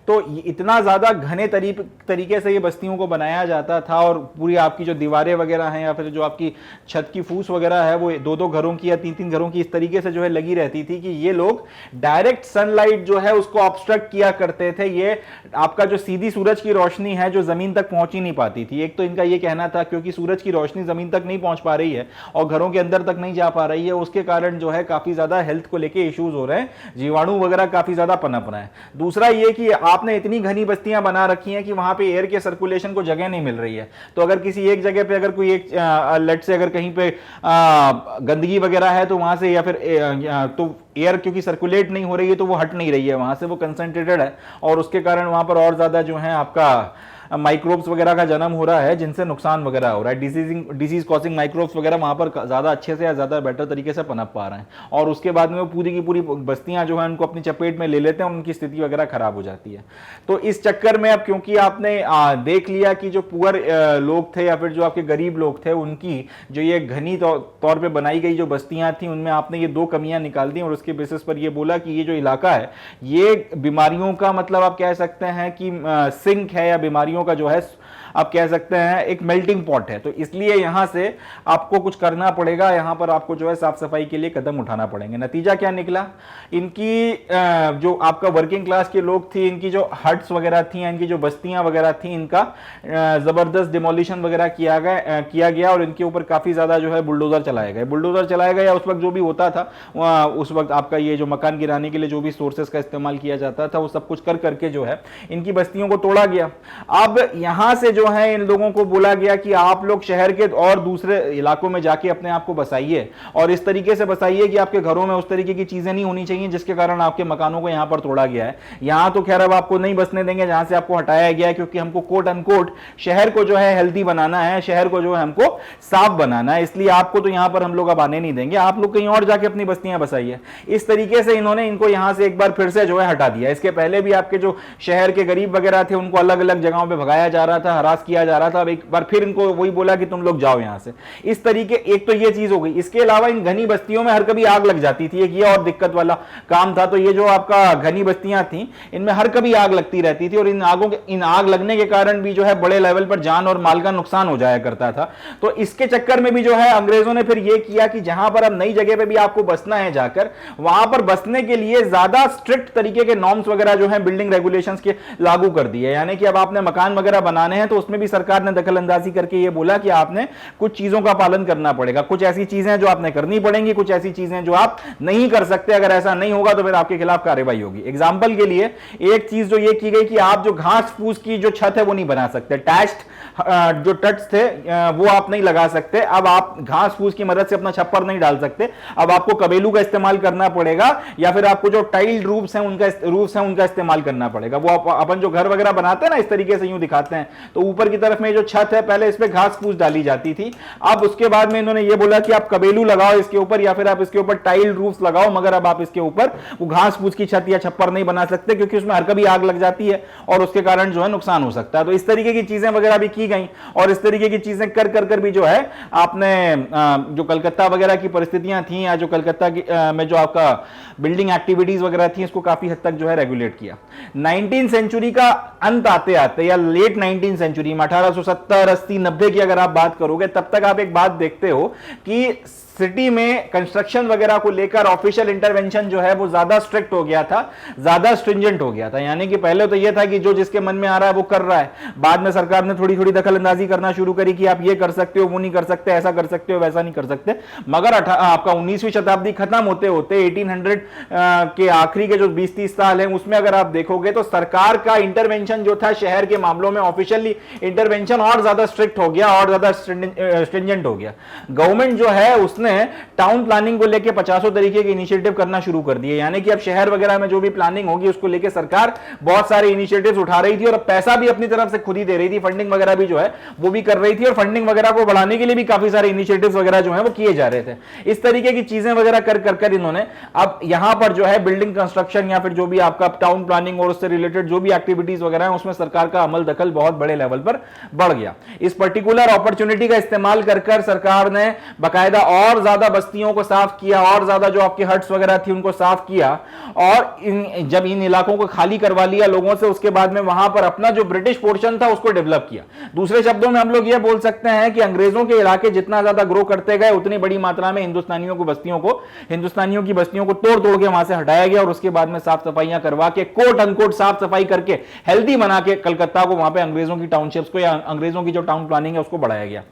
तो इतना ज़्यादा घने तरीके से ये बस्तियों को बनाया जाता था और पूरी आपकी जो दीवारें वगैरह हैं या फिर जो आपकी छत की फूस वगैरह है वो 2-2 घरों की या 3-3 घरों की इस तरीके से जो है लगी रहती थी कि ये लोग डायरेक्ट सनलाइट जो है उसको ऑब्स्ट्रक्ट किया करते थे। ये आपका जो सीधी सूरज की रोशनी है जो जमीन तक पहुंच ही नहीं पाती थी। एक तो इनका ये कहना था क्योंकि सूरज की रोशनी जमीन तक नहीं पहुंच पा रही है और घरों के अंदर तक नहीं जा पा रही है, उसके कारण जो है काफी ज्यादा हेल्थ को लेके इश्यूज हो रहे हैं, जीवाणु वगैरह काफी ज्यादा पनप रहे हैं। दूसरा ये कि आपने इतनी घनी बस्तियां बना रखी हैं कि वहां पे एयर के सर्कुलेशन को जगह नहीं मिल रही है। तो अगर किसी एक जगह पे अगर कोई एक लेट से अगर कहीं पे गंदगी वगैरह है तो वहां से या फिर तो एयर क्योंकि सर्कुलेट नहीं हो रही है तो वो हट नहीं रही है वहां से, वो कंसंट्रेटेड है और उसके कारण वहां पर और ज्यादा जो है आपका माइक्रोब्स वगैरह का जन्म हो रहा है जिनसे नुकसान वगैरह हो रहा है। डिजीज कॉजिंग माइक्रोब्स वगैरह वहां पर ज्यादा अच्छे से या ज्यादा बेटर तरीके से पनप पा रहे हैं और उसके बाद में वो पूरी की पूरी बस्तियां जो है उनको अपनी चपेट में ले लेते हैं और उनकी स्थिति वगैरह खराब हो जाती है। तो इस चक्कर में अब क्योंकि आपने देख लिया कि जो पुअर लोग थे या फिर जो आपके गरीब लोग थे उनकी जो ये घनी तौर पर बनाई गई जो बस्तियां थी उनमें आपने ये 2 कमियां निकाल दी और उसके बेसिस पर ये बोला कि ये जो इलाका है ये बीमारियों का मतलब आप कह सकते हैं कि सिंक है या बीमारियों का जो है आप कह सकते हैं एक मेल्टिंग पॉट है। तो इसलिए यहां से आपको कुछ करना पड़ेगा, यहां पर आपको जो है साफ सफाई के लिए कदम उठाना पड़ेंगे। नतीजा क्या निकला, इनकी जो आपका वर्किंग क्लास के लोग थी, इनकी जो हट्स वगैरह थी, इनकी जो बस्तियां वगैरह थी, इनका जबरदस्त डिमोलिशन वगैरह किया गया और इनके ऊपर काफी ज्यादा जो है बुलडोजर चलाए गए या उस वक्त जो भी होता था उस वक्त आपका ये जो मकान गिराने के लिए जो भी सोर्सेस का इस्तेमाल किया जाता था वो सब कुछ कर करके जो है इनकी बस्तियों को तोड़ा गया। अब यहां से जो है इन लोगों को बोला गया कि आप लोग शहर के और दूसरे इलाकों में जाके अपने आप को बसाइए और इस तरीके से बसाइए कि आपके घरों में उस तरीके की चीजें नहीं होनी चाहिए जिसके कारण आपके मकानों को यहां पर तोड़ा गया है। यहां तो खैर अब आपको नहीं बसने देंगे जहां से आपको हटाया गया है क्योंकि हमको कोट अनकोट शहर को जो है हेल्दी बनाना है, शहर को जो है हमको साफ बनाना है, इसलिए आपको तो यहां पर हम लोग अब आने नहीं देंगे, आप लोग कहीं और जाके अपनी बस्तियां बसाइए। इस तरीके से इन्होंने इनको यहां से एक बार फिर से जो है हटा दिया। इसके पहले भी आपके जो शहर के गरीब वगैरह थे उनको अलग अलग जगहों पे भगाया जा रहा था, हरास किया जा रहा था। अब एक बार फिर इनको वही बोला कि तुम लोग जाओ यहां से। इस तरीके एक तो ये चीज हो गई। इसके अलावा इन घनी बस्तियों में हर कभी आग लग जाती थी, एक ये और दिक्कत वाला काम था। तो ये जो आपका घनी बस्तियां थी इनमें हर कभी आग लगती रहती थी और इन आग लगने के कारण भी जो है बड़े लेवल पर जान और माल का नुकसान हो जाया करता था। तो इसके चक्कर में भी जो है अंग्रेजों ने फिर ये किया कि जहां पर अब नई जगह पे भी आपको बसना है जाकर, वहां पर बसने के लिए ज्यादा स्ट्रिक्ट तरीके के नॉर्म्स वगैरह जो है बिल्डिंग रेगुलेशंस के लागू कर दिए। यानी कि अब आपने मकान वगैरह बनाने हैं तो उसमें भी सरकार ने दखल अंदाजी करके ये बोला कि आपने कुछ चीजों का पालन करना पड़ेगा, कुछ ऐसी चीजें जो आपने करनी पड़ेंगी, कुछ ऐसी चीजें जो आप नहीं कर सकते। अगर ऐसा नहीं होगा तो फिर आपके खिलाफ कार्रवाई होगी। एग्जाम्पल के लिए एक चीज जो ये की गई कि आप जो घास फूस की जो छत है वो नहीं बना सकते, टैच्ड जो टट्स थे वो आप नहीं लगा सकते। अब आप घास फूस की मदद से अपना छप्पर नहीं डाल सकते, अब आपको कबेलू का इस्तेमाल करना पड़ेगा या फिर आपको जो टाइल्ड रूफ्स हैं उनका इस्तेमाल करना पड़ेगा। वो अपन जो घर वगैरह बनाते हैं ना इस तरीके से यूं दिखाते हैं, तो ऊपर की तरफ में जो छत है पहले इस पे घास फूस डाली जाती थी। अब उसके बाद में इन्होंने ये बोला कि आप कबेलू लगाओ इसके ऊपर या फिर आप इसके ऊपर टाइल रूफ्स लगाओ, मगर अब आप इसके ऊपर वो घास फूस की छत या छप्पर नहीं बना सकते क्योंकि उसमें हर कभी आग लग जाती है और उसके कारण जो है नुकसान हो सकता है। तो इस तरीके की चीजें वगैरह भी की गई और इस तरीके की चीजें कर कर कर भी जो है आपने जो कलकत्ता वगैरह की परिस्थितियां थी या जो कलकत्ता में जो आपका बिल्डिंग एक्टिविटीज वगैरह थी इसको काफी हद तक जो है रेगुलेट किया। 19th सेंचुरी का अंत आते आते या लेट 19th सेंचुरी में 1870, 80, 90 की अगर आप बात करोगे तब तक आप एक बात देखते हो कि सिटी में कंस्ट्रक्शन वगैरह को लेकर ऑफिशियल इंटरवेंशन जो है वो ज्यादा स्ट्रिक्ट हो गया था, ज्यादा स्ट्रिंजेंट हो गया था। यानी कि पहले तो ये था कि जो जिसके मन में आ रहा है वो कर रहा है, बाद में सरकार ने थोड़ी थोड़ी दखल अंदाजी करना शुरू करी कि आप ये कर सकते हो, वो नहीं कर सकते, ऐसा कर सकते हो, वैसा नहीं कर सकते। मगर आपका 19वीं शताब्दी खत्म होते होते 1800 के आखिरी के जो 20-30 साल हैं उसमें अगर आप देखोगे तो सरकार का इंटरवेंशन जो था शहर के मामलों में ऑफिशियली इंटरवेंशन और ज्यादा स्ट्रिक्ट हो गया और ज्यादा स्ट्रिंजेंट हो गया। गवर्नमेंट जो है उसने उसने टाउन प्लानिंग को लेकर 50 तरीके के इनिशिएटिव करना शुरू कर दिए। यानी कि अब शहर वगैरह में जो भी प्लानिंग होगी उसको लेकर सरकार बहुत सारे इनिशिएटिव्स उठा रही थी और पैसा भी अपनी तरफ से खुद ही दे रही थी, फंडिंग वगैरह भी जो है वो भी कर रही थी, और फंडिंग वगैरह को बढ़ाने के लिए भी काफी सारे इनिशिएटिव्स वगैरह जो है वो किए जा रहे थे। इस तरीके की चीजें वगैरह कर इन्होंने अब यहां पर जो है बिल्डिंग कंस्ट्रक्शन या फिर जो भी आपका टाउन प्लानिंग और उससे रिलेटेड जो भी एक्टिविटीज वगैरह है उसमें सरकार का अमल दखल बहुत बड़े लेवल पर बढ़ गया। इस पर्टिकुलर अपॉर्चुनिटी का इस्तेमाल कर सरकार ने बकायदा और ज्यादा बस्तियों को साफ किया, और ज्यादा जो आपके हट्स वगैरह थी उनको साफ किया, और जब इन इलाकों को खाली करवा लिया लोगों से, उसके बाद में वहां पर अपना जो ब्रिटिश पोर्शन था उसको डेवलप किया। दूसरे शब्दों में हम लोग ये बोल सकते हैं कि अंग्रेजों के इलाके जितना ज्यादा ग्रो करते गए उतनी बड़ी मात्रा में हिंदुस्तानियों की बस्तियों को तोड़ तोड़ के वहां से हटाया गया, और उसके बाद में साफ सफाइयां करवा के कोट अनकोट साफ सफाई करके हेल्दी बना के कलकत्ता को वहां पे अंग्रेजों की टाउनशिप्स को या अंग्रेजों की जो टाउन प्लानिंग है उसको बढ़ाया गया।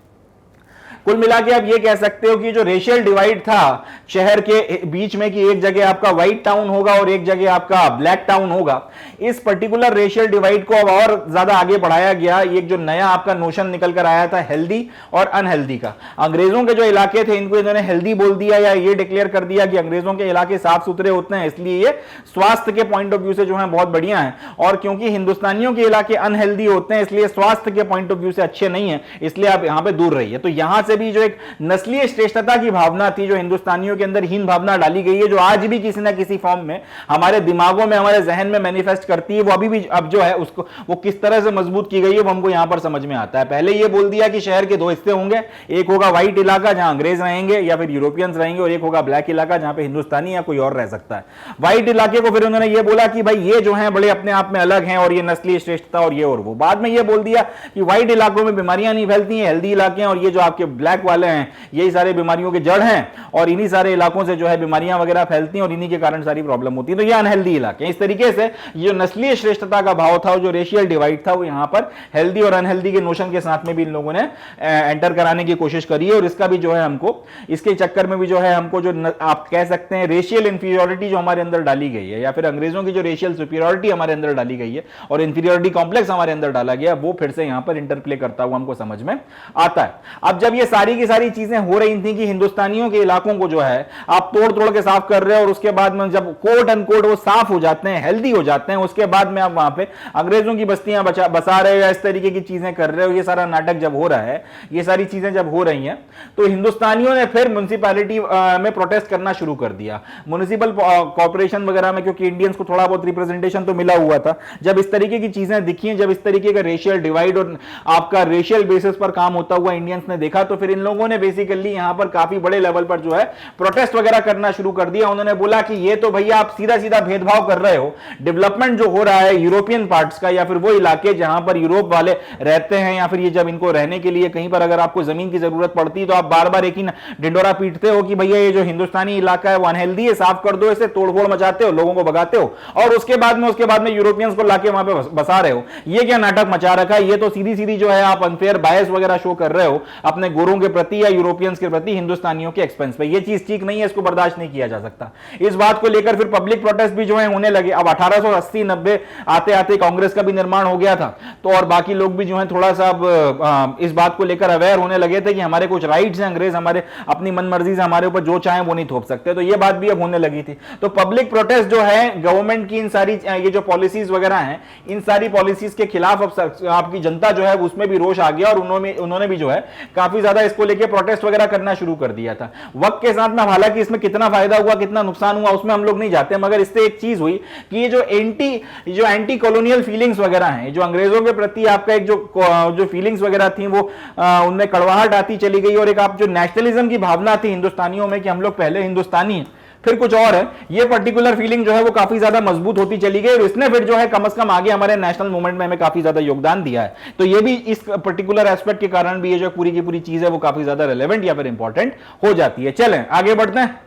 कुल मिला के आप ये कह सकते हो कि जो रेशियल डिवाइड था शहर के बीच में कि एक जगह आपका व्हाइट टाउन होगा और एक जगह आपका ब्लैक टाउन होगा, इस पर्टिकुलर रेशियल डिवाइड को अब और ज्यादा आगे बढ़ाया गया। एक जो नया आपका नोशन निकल कर आया था हेल्दी और अनहेल्दी का। अंग्रेजों के जो इलाके थे इनको इन्होंने हेल्दी बोल दिया, या ये डिक्लेयर कर दिया कि अंग्रेजों के इलाके साफ सुथरे होते हैं इसलिए ये स्वास्थ्य के पॉइंट ऑफ व्यू से जो है बहुत बढ़िया है, और क्योंकि हिंदुस्तानियों के इलाके अनहेल्दी होते हैं इसलिए स्वास्थ्य के पॉइंट ऑफ व्यू से अच्छे नहीं है, इसलिए आप यहां पर दूर रहिए। तो यहां से भी जो एक नस्लीय श्रेष्ठता की भावना थी, जो हिंदुस्तानियों के अंदर हीन भावना डाली गई है, जो आज भी किसी ना किसी फॉर्म में हमारे दिमागों में, हमारे जहन में मैनिफेस्ट करती है, वो अभी भी अब जो है उसको वो किस तरह से मजबूत की गई है वो हमको यहां पर समझ में आता है। पहले ये बोल दिया कि शहर के दो हिस्से होंगे, एक होगा व्हाइट इलाका जहां अंग्रेज रहेंगे या फिर यूरोपियंस रहेंगे, और एक होगा ब्लैक इलाका जहां पे हिंदुस्तानी या कोई और रह सकता है। व्हाइट इलाके को फिर उन्होंने ये बोला कि भाई ये जो है बड़े अपने आप में अलग हैं और ये नस्लीय श्रेष्ठता और ये और वो। बाद में ये बोल दिया कि व्हाइट इलाकों में बीमारियां नहीं फैलती हैं, हेल्दी इलाके हैं, और ये जो आपके ब्लैक वाले हैं यही सारे बीमारियों के जड़ हैं, और इन्हीं सारे इलाकों से जो है बीमारियां वगैरह फैलती हैं और इन्हीं के कारण सारी प्रॉब्लम होती है। तो ये अनहेल्दी इलाके हैं। इस तरीके से ये जो नस्लीय श्रेष्ठता का भाव था, जो रेशियल डिवाइड था, वो यहां पर हेल्दी और अनहेल्दी के नोशन के साथ में भी इन लोगों ने एंटर कराने की कोशिश करी है, और इसका भी जो है हमको इसके चक्कर में भी जो है हमको जो आप कह सकते हैं रेशियल इंफीरियोरिटी जो हमारे अंदर डाली गई है, या फिर अंग्रेजों की जो रेशियल सुपीरियोरिटी हमारे अंदर डाली गई है और इंफीरियोरिटी कॉम्प्लेक्स हमारे अंदर डाला गया, वो फिर से यहां पर इंटरप्ले करता हुआ हमको समझ में आता है। अब जब ये सारी की सारी चीजें हो रही थी कि हिंदुस्तानियों के इलाकों को जो है आप तोड़ तोड़ के साफ कर रहे हो, और उसके बाद में जब कोट अनकोट वो साफ हो जाते हैं, हेल्दी हो जाते हैं, उसके बाद में आप वहां पे अंग्रेजों की बस्तियां बसा रहे हो या इस तरीके की चीजें कर रहे हो, ये सारा नाटक जब हो रहा है, ये सारी चीजें जब हो रही हैं, तो हिंदुस्तानियों ने फिर म्युनिसिपैलिटी में प्रोटेस्ट करना शुरू कर दिया। म्युनिसिपल कॉर्पोरेशन वगैरह में, क्योंकि इंडियंस को थोड़ा बहुत रिप्रेजेंटेशन तो मिला हुआ था, जब इस तरीके की चीजें दिखी, जब इस तरीके का रेशियल डिवाइड और आपका रेशियल बेसिस पर काम होता हुआ इंडियंस ने देखा, तो फिर इन लोगों ने बेसिकली यहां पर काफी बड़े लेवल पर जो है प्रोटेस्ट वगैरह करना शुरू कर दिया। उन्होंने बोला कि ये तो भैया आप सीधा सीधा भेदभाव कर रहे हो, डेवलपमेंट जो हो रहा है यूरोपियन पार्ट्स का, या फिर वो इलाके जहां पर यूरोप वाले रहते हैं, या फिर ये जब इनको रहने के लिए कहीं पर अगर आपको जमीन की जरूरत पड़ती है तो आप बार बार एक ही ढिंडोरा पीटते हो कि भैया ये जो हिंदुस्तानी इलाका है वो अनहेल्दी है, साफ कर दो इसे, तोड़फोड़ मचाते हो, लोगों को भगाते हो, और उसके बाद में यूरोपियंस को लाके वहां पे बसा रहे हो। ये क्या नाटक मचा रखा है? ये तो सीधी सीधी जो है आप अनफेयर बायस वगैरह शो कर रहे हो अपने गोरों के प्रति या यूरोपियंस के प्रति हिंदुस्तानियों के एक्सपेंस पे। ये चीज ठीक नहीं है, इसको बर्दाश्त नहीं किया जा सकता। इस बात को लेकर फिर पब्लिक प्रोटेस्ट भी जो है होने लगे। अब 1880-90 आते आते कांग्रेस का भी निर्माण हो गया था, तो और बाकी लोग भी जो है थोड़ा सा अब इस बात को लेकर अवेयर होने लगे थे कि हमारे कुछ राइट्स हैं, अंग्रेज हमारे अपनी मनमर्जी से हमारे ऊपर जो चाहे वो नहीं थोप सकते। तो ये बात भी अब होने लगी थी। तो पब्लिक प्रोटेस्ट जो है गवर्नमेंट की इन सारी ये जो पॉलिसीज वगैरह हैं, इन सारी पॉलिसीज के खिलाफ अब आपकी जनता जो है उसमें भी रोष आ गया, और उन्होंने भी जो है काफी ज्यादा इसको लेकर प्रोटेस्ट वगैरह करना शुरू कर दिया था। वक्त के साथ में हालांकि इसमें कितना फायदा हुआ कितना नुकसान हुआ उसमें हम लोग नहीं जाते, मगर इससे एक चीज हुई कि ये जो एंटी कॉलोनियल फीलिंग्स वगैरह हैं, जो अंग्रेजों के प्रति आपका एक जो फीलिंग्स वगैरह थी वो उनमें कड़वाहट आती चली गई, और एक आप जो नेशनलिज्म की भावना थी हिंदुस्तानियों में कि हम लोग पहले हिंदुस्तानी हैं फिर कुछ और है, ये पर्टिकुलर फीलिंग जो है वो काफी ज्यादा मजबूत होती चली गई, और इसने फिर जो है कम से कम आगे हमारे नेशनल मूवमेंट में हमें काफी ज्यादा योगदान दिया है। तो ये भी इस पर्टिकुलर एस्पेक्ट के कारण भी ये जो पूरी की पूरी चीज है वो काफी ज्यादा रेलेवेंट या फिर इंपॉर्टेंट हो जाती है। चलें आगे बढ़ते हैं।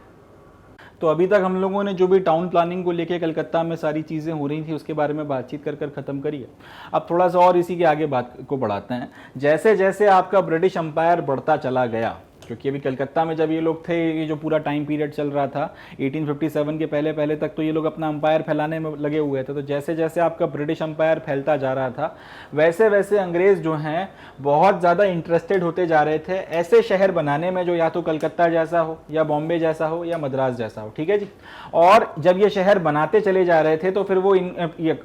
तो अभी तक हम लोगों ने जो भी टाउन प्लानिंग को लेके कलकत्ता में सारी चीज़ें हो रही थी उसके बारे में बातचीत कर ख़त्म करी है। अब थोड़ा सा और इसी के आगे बात को बढ़ाते हैं। जैसे जैसे आपका ब्रिटिश एम्पायर बढ़ता चला गया, क्योंकि अभी कलकत्ता में जब ये लोग थे, ये जो पूरा टाइम पीरियड चल रहा था 1857 के पहले पहले तक, तो ये लोग अपना अंपायर फैलाने में लगे हुए थे। तो जैसे जैसे आपका ब्रिटिश अंपायर फैलता जा रहा था, वैसे वैसे अंग्रेज जो हैं बहुत ज़्यादा इंटरेस्टेड होते जा रहे थे ऐसे शहर बनाने में जो या तो कलकत्ता जैसा हो, या बॉम्बे जैसा हो, या मद्रास जैसा हो, ठीक है जी। और जब ये शहर बनाते चले जा रहे थे तो फिर वो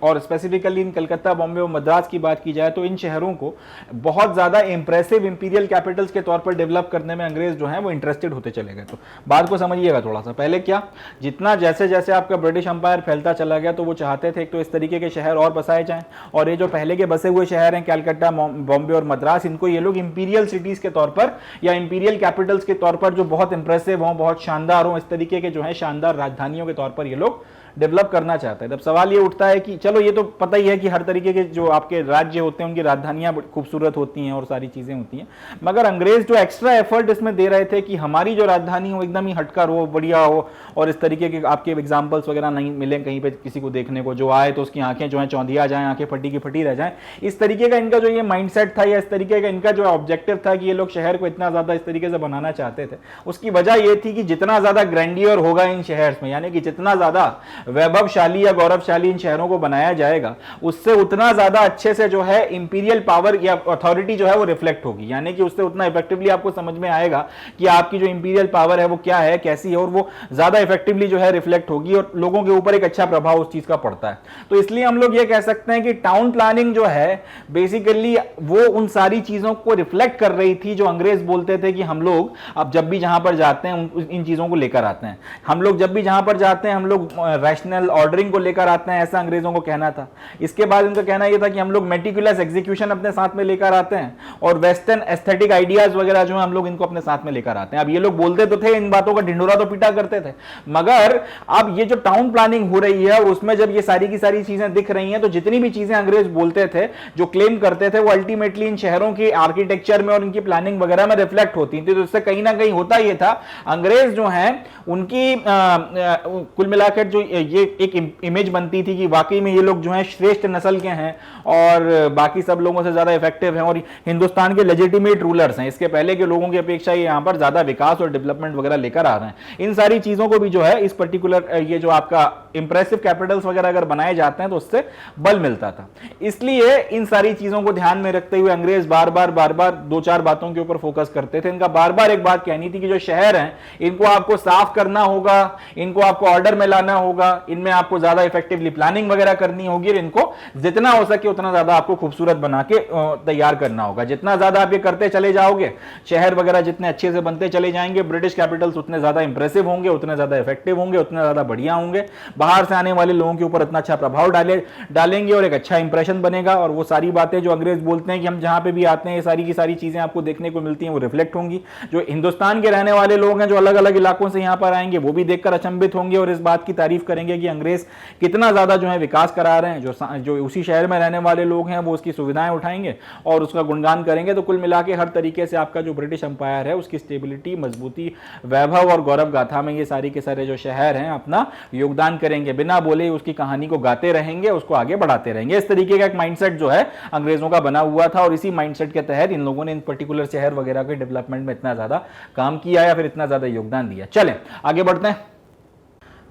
और स्पेसिफिकली इन कलकत्ता, बॉम्बे और मद्रास की बात की जाए तो इन शहरों को बहुत ज़्यादा इंप्रेसिव इंपीरियल कैपिटल्स के तौर पर डेवलप करने में अंग्रेज जो हैं वो इंटरेस्टेड होते चले गए। तो बात को समझिएगा थोड़ा सा। पहले क्या, जितना जैसे जैसे आपका ब्रिटिश अंपायर फैलता चला गया तो वो चाहते थे तो इस तरीके के शहर और बसाए जाएं, और ये जो पहले के बसे हुए शहर हैं कलकत्ता, बॉम्बे और मद्रास, इनको ये लोग इंपीरियल सिटीज के तौर पर या इंपीरियल कैपिटल्स के तौर पर जो बहुत इंप्रेसिव हों, बहुत शानदार हों, इस तरीके के जो है शानदार राजधानियों के तौर पर ये लोग डेवलप करना चाहते हैं। तब सवाल ये उठता है कि चलो ये तो पता ही है कि हर तरीके के जो आपके राज्य होते हैं उनकी राजधानियां खूबसूरत होती हैं और सारी चीज़ें होती हैं, मगर अंग्रेज जो एक्स्ट्रा एफर्ट इसमें दे रहे थे कि हमारी जो राजधानी हो एकदम ही हटकर हो, बढ़िया हो, और इस तरीके के आपके एग्जाम्पल्स वगैरह नहीं मिले कहीं पर किसी को देखने को, जो आए तो उसकी आंखें जो है चौंधिया जाएँ, आंखें फटी की फटी रह जाएँ, इस तरीके का इनका जो ये माइंडसेट था या इस तरीके का इनका जो ऑब्जेक्टिव था कि ये लोग शहर को इतना ज़्यादा इस तरीके से बनाना चाहते थे। उसकी वजह ये थी कि जितना ज़्यादा ग्रैंडियर होगा इन शहर में, यानी कि जितना ज़्यादा वैभवशाली या गौरवशाली इन शहरों को बनाया जाएगा, उससे उतना ज्यादा अच्छे से जो है इंपीरियल पावर या अथॉरिटी जो है वो रिफ्लेक्ट होगी, यानी कि उससे उतना इफेक्टिवली आपको समझ में आएगा कि आपकी जो इंपीरियल पावर है वो क्या है, कैसी है, और वो ज्यादा इफेक्टिवली जो है रिफ्लेक्ट होगी और लोगों के ऊपर एक अच्छा प्रभाव उस चीज का पड़ता है। तो इसलिए हम लोग ये कह सकते हैं कि टाउन प्लानिंग जो है बेसिकली वो उन सारी चीजों को रिफ्लेक्ट कर रही थी जो अंग्रेज बोलते थे कि हम लोग अब जब भी जहां पर जाते हैं इन चीजों को लेकर आते हैं, हम लोग जब भी जहां पर जाते हैं हम लोग रैशनल ऑर्डरिंग को लेकर आते हैं, ऐसा अंग्रेजों को कहना था। इसके बाद इनका कहना यह था कि हम लोग मेटिकुलस एग्जीक्यूशन अपने साथ में लेकर आते हैं और वेस्टर्न एस्थेटिक आइडियाज वगैरह जो है हम लोग इनको अपने साथ में लेकर आते हैं। अब ये लोग बोलते तो थे, इन बातों का ढिंडोरा तो पीटा करते थे, मगर अब ये जो टाउन प्लानिंग हो रही है और उसमें जब ये सारी की सारी चीजें दिख रही हैं तो जितनी भी चीजें अंग्रेज बोलते थे, जो क्लेम करते थे, वो अल्टीमेटली इन शहरों की आर्किटेक्चर में और इनकी प्लानिंग वगैरह में रिफ्लेक्ट होती थी। तो इससे कहीं ना कहीं होता यह था, अंग्रेज जो हैं उनकी कुल मिलाकर जो ये एक इमेज बनती थी कि वाकई में ये लोग जो हैं श्रेष्ठ नस्ल के हैं और बाकी सब लोगों से ज्यादा इफेक्टिव हैं और हिंदुस्तान के लेजिटिमेट रूलर्स हैं, इसके पहले के लोगों की अपेक्षा ये यहां पर ज्यादा विकास और डेवलपमेंट वगैरह लेकर आ रहे हैं। इन सारी चीजों को भी जो है इस पर्टिकुलर ये जो आपका इंप्रेसिव कैपिटल्स वगैरह अगर बनाए जाते हैं तो उससे बल मिलता था। इसलिए इन सारी चीजों को ध्यान में रखते हुए अंग्रेज बार बार दो चार बातों के ऊपर फोकस करते थे। इनका बार बार एक बात कहनी थी कि जो शहर हैं इनको आपको साफ करना होगा, इनको आपको ऑर्डर में लाना होगा, इनमें आपको ज्यादा इफेक्टिवली प्लानिंग वगैरह करनी होगी और इनको जितना हो सके उतना ज्यादा आपको खूबसूरत बना के तैयार करना होगा। जितना ज्यादा आप ये करते चले जाओगे, शहर वगैरह जितने अच्छे से बनते चले जाएंगे, ब्रिटिश कैपिटल्स उतने ज्यादा इंप्रेसिव होंगे, उतने ज्यादा इफेक्टिव होंगे, उतने ज्यादा बढ़िया होंगे, बाहर से आने वाले लोगों के ऊपर इतना अच्छा प्रभाव डालेंगे और एक अच्छा इंप्रेशन बनेगा। और वो सारी बातें जो अंग्रेज बोलते हैं कि हम जहां पे भी आते हैं ये सारी की सारी चीजें आपको देखने को मिलती हैं, वो रिफ्लेक्ट होंगी। जो हिंदुस्तान के रहने वाले लोग हैं जो अलग अलग इलाकों से यहां पर आएंगे वो भी देखकर अचंभित होंगे और इस बात की तारीफ करेंगे कि अंग्रेज कितना ज्यादा जो है विकास करा रहे हैं। जो उसी शहर में रहने वाले लोग हैं वो उसकी सुविधाएं उठाएंगे और उसका गुणगान करेंगे। तो कुल मिला के हर तरीके से आपका जो ब्रिटिश अंपायर है उसकी स्टेबिलिटी, मजबूती, वैभव और गौरव गाथा में ये सारी के सारे जो शहर हैं अपना योगदान करेंगे, बिना बोले उसकी कहानी को गाते रहेंगे, उसको आगे बढ़ाते रहेंगे। इस तरीके का एक माइंडसेट जो है अंग्रेजों का बना हुआ था और इसी माइंडसेट के तहत इन लोगों ने इन पर्टिकुलर शहर वगैरह के डेवलपमेंट में इतना ज्यादा काम किया या फिर इतना ज्यादा योगदान दिया। चलें आगे बढ़ते हैं।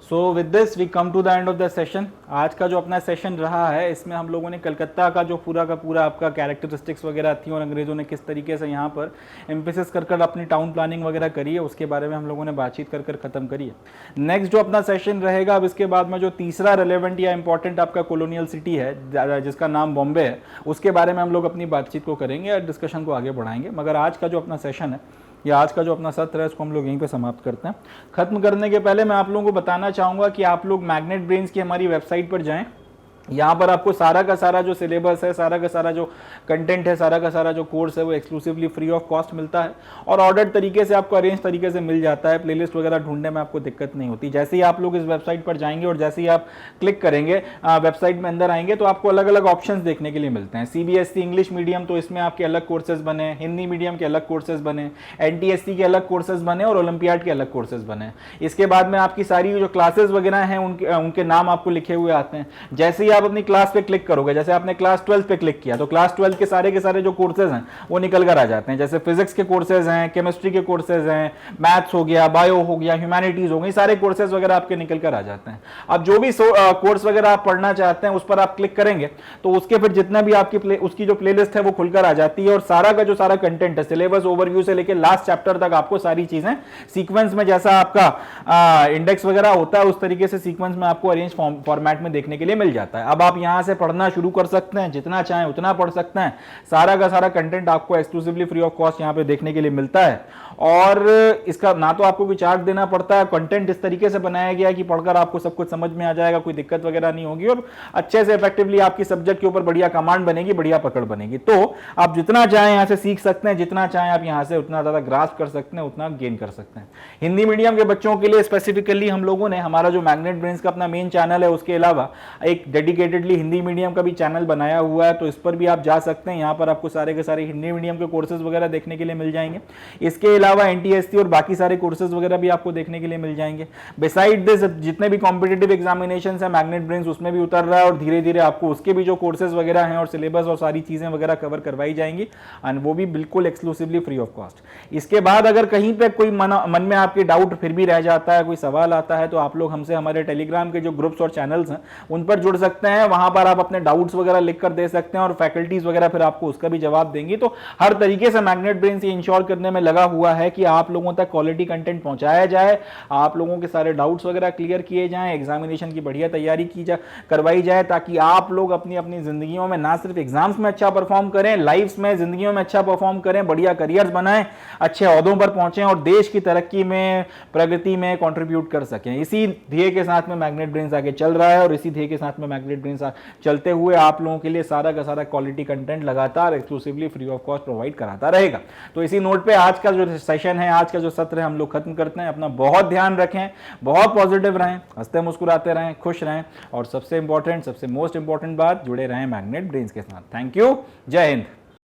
So with this we come to the end of the session. आज का जो अपना सेशन रहा है इसमें हम लोगों ने कलकत्ता का जो पूरा का पूरा आपका कैरेक्टरिस्टिक्स वगैरह थी और अंग्रेजों ने किस तरीके से यहाँ पर एम्फेसिस कर अपनी टाउन प्लानिंग वगैरह करी है उसके बारे में हम लोगों ने बातचीत कर खत्म करी है। नेक्स्ट जो अपना सेशन रहेगा अब इसके बाद में जो तीसरा रेलेवेंट या इंपॉर्टेंट आपका कॉलोनियल सिटी है जिसका नाम बॉम्बे है, उसके बारे में हम लोग अपनी बातचीत को करेंगे और डिस्कशन को आगे बढ़ाएंगे। मगर आज का जो अपना सेशन है या आज का जो अपना सत्र है इसको हम लोग यहीं पे समाप्त करते हैं। खत्म करने के पहले मैं आप लोगों को बताना चाहूँगा कि आप लोग मैग्नेट ब्रेन्स की हमारी वेबसाइट पर जाएं। यहाँ पर आपको सारा का सारा जो सिलेबस है, सारा का सारा जो कंटेंट है, सारा का सारा जो कोर्स है वो एक्सक्लूसिवली फ्री ऑफ कॉस्ट मिलता है और ऑर्डर तरीके से आपको अरेंज तरीके से मिल जाता है। प्लेलिस्ट वगैरह ढूंढने में आपको दिक्कत नहीं होती। जैसे ही आप लोग इस वेबसाइट पर जाएंगे और जैसे ही आप क्लिक करेंगे वेबसाइट में अंदर आएंगे तो आपको अलग अलग ऑप्शंस देखने के लिए मिलते हैं। CBSE इंग्लिश मीडियम तो इसमें आपके अलग कोर्सेज बने, हिंदी मीडियम के अलग कोर्सेज बने, NTSC के अलग कोर्सेज बने और ओलंपियाड के अलग कोर्सेज बने। इसके बाद में आपकी सारी जो क्लासेज वगैरह हैं उनके नाम आपको लिखे हुए आते हैं। जैसे ही आप अपनी क्लास पे क्लिक करोगे, जैसे आपने क्लास 12 पे क्लिक किया तो क्लास 12 के सारे जो कोर्सेज हैं वो निकल कर आ जाते हैं। जैसे फिजिक्स के कोर्सेज हैं, केमिस्ट्री के कोर्सेज हैं, मैथ्स हो गया, बायो हो गया, ह्यूमैनिटीज हो गई, सारे कोर्सेज वगैरह आपके निकल कर आ जाते हैं। अब जो भी कोर्स वगैरह आप पढ़ना चाहते हैं उस पर आप क्लिक करेंगे तो उसके फिर जितना भी आपकी उसकी जो प्लेलिस्ट है वो खुलकर आ जाती है, और सारा का जो सारा कंटेंट है, सिलेबस ओवरव्यू से लेकर लास्ट चैप्टर तक आपको सारी चीजें सीक्वेंस में, जैसा आपका इंडेक्स वगैरह होता है उस तरीके से सीक्वेंस में आपको अरेंज फॉर्मेट में देखने के लिए मिल जाता है। अब आप यहां से पढ़ना शुरू कर सकते हैं, जितना चाहें उतना पढ़ सकते हैं। सारा का सारा कंटेंट आपको एक्सक्लूसिवली फ्री ऑफ कॉस्ट यहां पे देखने के लिए मिलता है, और इसका ना तो आपको कोई चार्ज देना पड़ता है। कंटेंट इस तरीके से बनाया गया है कि पढ़कर आपको सब कुछ समझ में आ जाएगा, कोई दिक्कत वगैरह नहीं होगी, और अच्छे से इफेक्टिवली आपकी सब्जेक्ट के ऊपर बढ़िया कमांड बनेगी, बढ़िया पकड़ बनेगी। तो आप जितना चाहें यहां से सीख सकते हैं, जितना चाहें आप यहां से उतना ज्यादा ग्रास्प कर सकते हैं, उतना गेन कर सकते हैं। हिंदी मीडियम के बच्चों के लिए स्पेसिफिकली हम लोगों ने हमारा जो मैग्नेट ब्रेन्स का अपना मेन चैनल है उसके अलावा एक डेडिकेटेडली हिंदी मीडियम का भी चैनल बनाया हुआ है, तो इस पर भी आप जा सकते हैं। यहां पर आपको सारे के सारे हिंदी मीडियम के कोर्सेज वगैरह देखने के लिए मिल जाएंगे। इसके अलावा एनटीएससी और बाकी सारे कोर्सेज वगैरह भी आपको देखने के लिए मिल जाएंगे। बिसाइड दिस जितने भी कॉम्पिटिटिव एग्जामिनेशन है मैग्नेट ब्रेन्स उसमें भी उतर रहा है, और धीरे धीरे आपको उसके भी जो कोर्सेज वगैरह हैं और सिलेबस और सारी चीजें वगैरह कवर करवाई जाएंगी, एंड वो भी बिल्कुल एक्सक्लूसिवली फ्री ऑफ कॉस्ट। इसके बाद अगर कहीं पे कोई मन में आपके डाउट फिर भी रह जाता है, कोई सवाल आता है, तो आप लोग हमसे हमारे टेलीग्राम के जो ग्रुप्स और चैनल्स हैं उन पर जुड़ सकते हैं। वहां पर आप अपने डाउट्स वगैरह लिख कर दे सकते हैं, और फैकल्टीज वगैरह फिर आपको उसका भी जवाब देंगी। तो हर तरीके से मैग्नेट ब्रेन्स ये इंश्योर करने में लगा हुआ है कि आप लोगों तक क्वालिटी कंटेंट पहुंचाया जाए, आप लोगों के सारे डाउट्स वगैरह क्लियर किए जाएं, एग्जामिनेशन की बढ़िया तैयारी करवाई जाए, ताकि आप लोग अपनी अपनी जिंदगियों में ना सिर्फ एग्जाम्स में अच्छा परफॉर्म करें, लाइफ्स में, जिंदगियों में अच्छा परफॉर्म करें, बढ़िया करियर्स बनाएं, अच्छे ओहदों पर पहुंचें और देश की तरक्की में, प्रगति में कंट्रीब्यूट कर सकें। इसी ध्येय के साथ में मैग्नेट ब्रेन्स आगे चल रहा है, और इसी ध्येय के साथ में मैग्नेट ब्रेन्स चलते हुए आप लोगों के लिए सारा का सारा क्वालिटी कंटेंट लगातार exclusively free of cost provide कराता रहेगा। तो इसी नोट पे आज का जो सेशन है, आज का जो सत्र है, हम लोग खत्म करते हैं। अपना बहुत ध्यान रखें, बहुत पॉजिटिव रहें, हंसते मुस्कुराते रहें, खुश रहें, और सबसे इंपॉर्टेंट, सबसे मोस्ट इंपॉर्टेंट बात, जुड़े रहें मैग्नेट ब्रेन्स के साथ। थैंक यू, जय हिंद।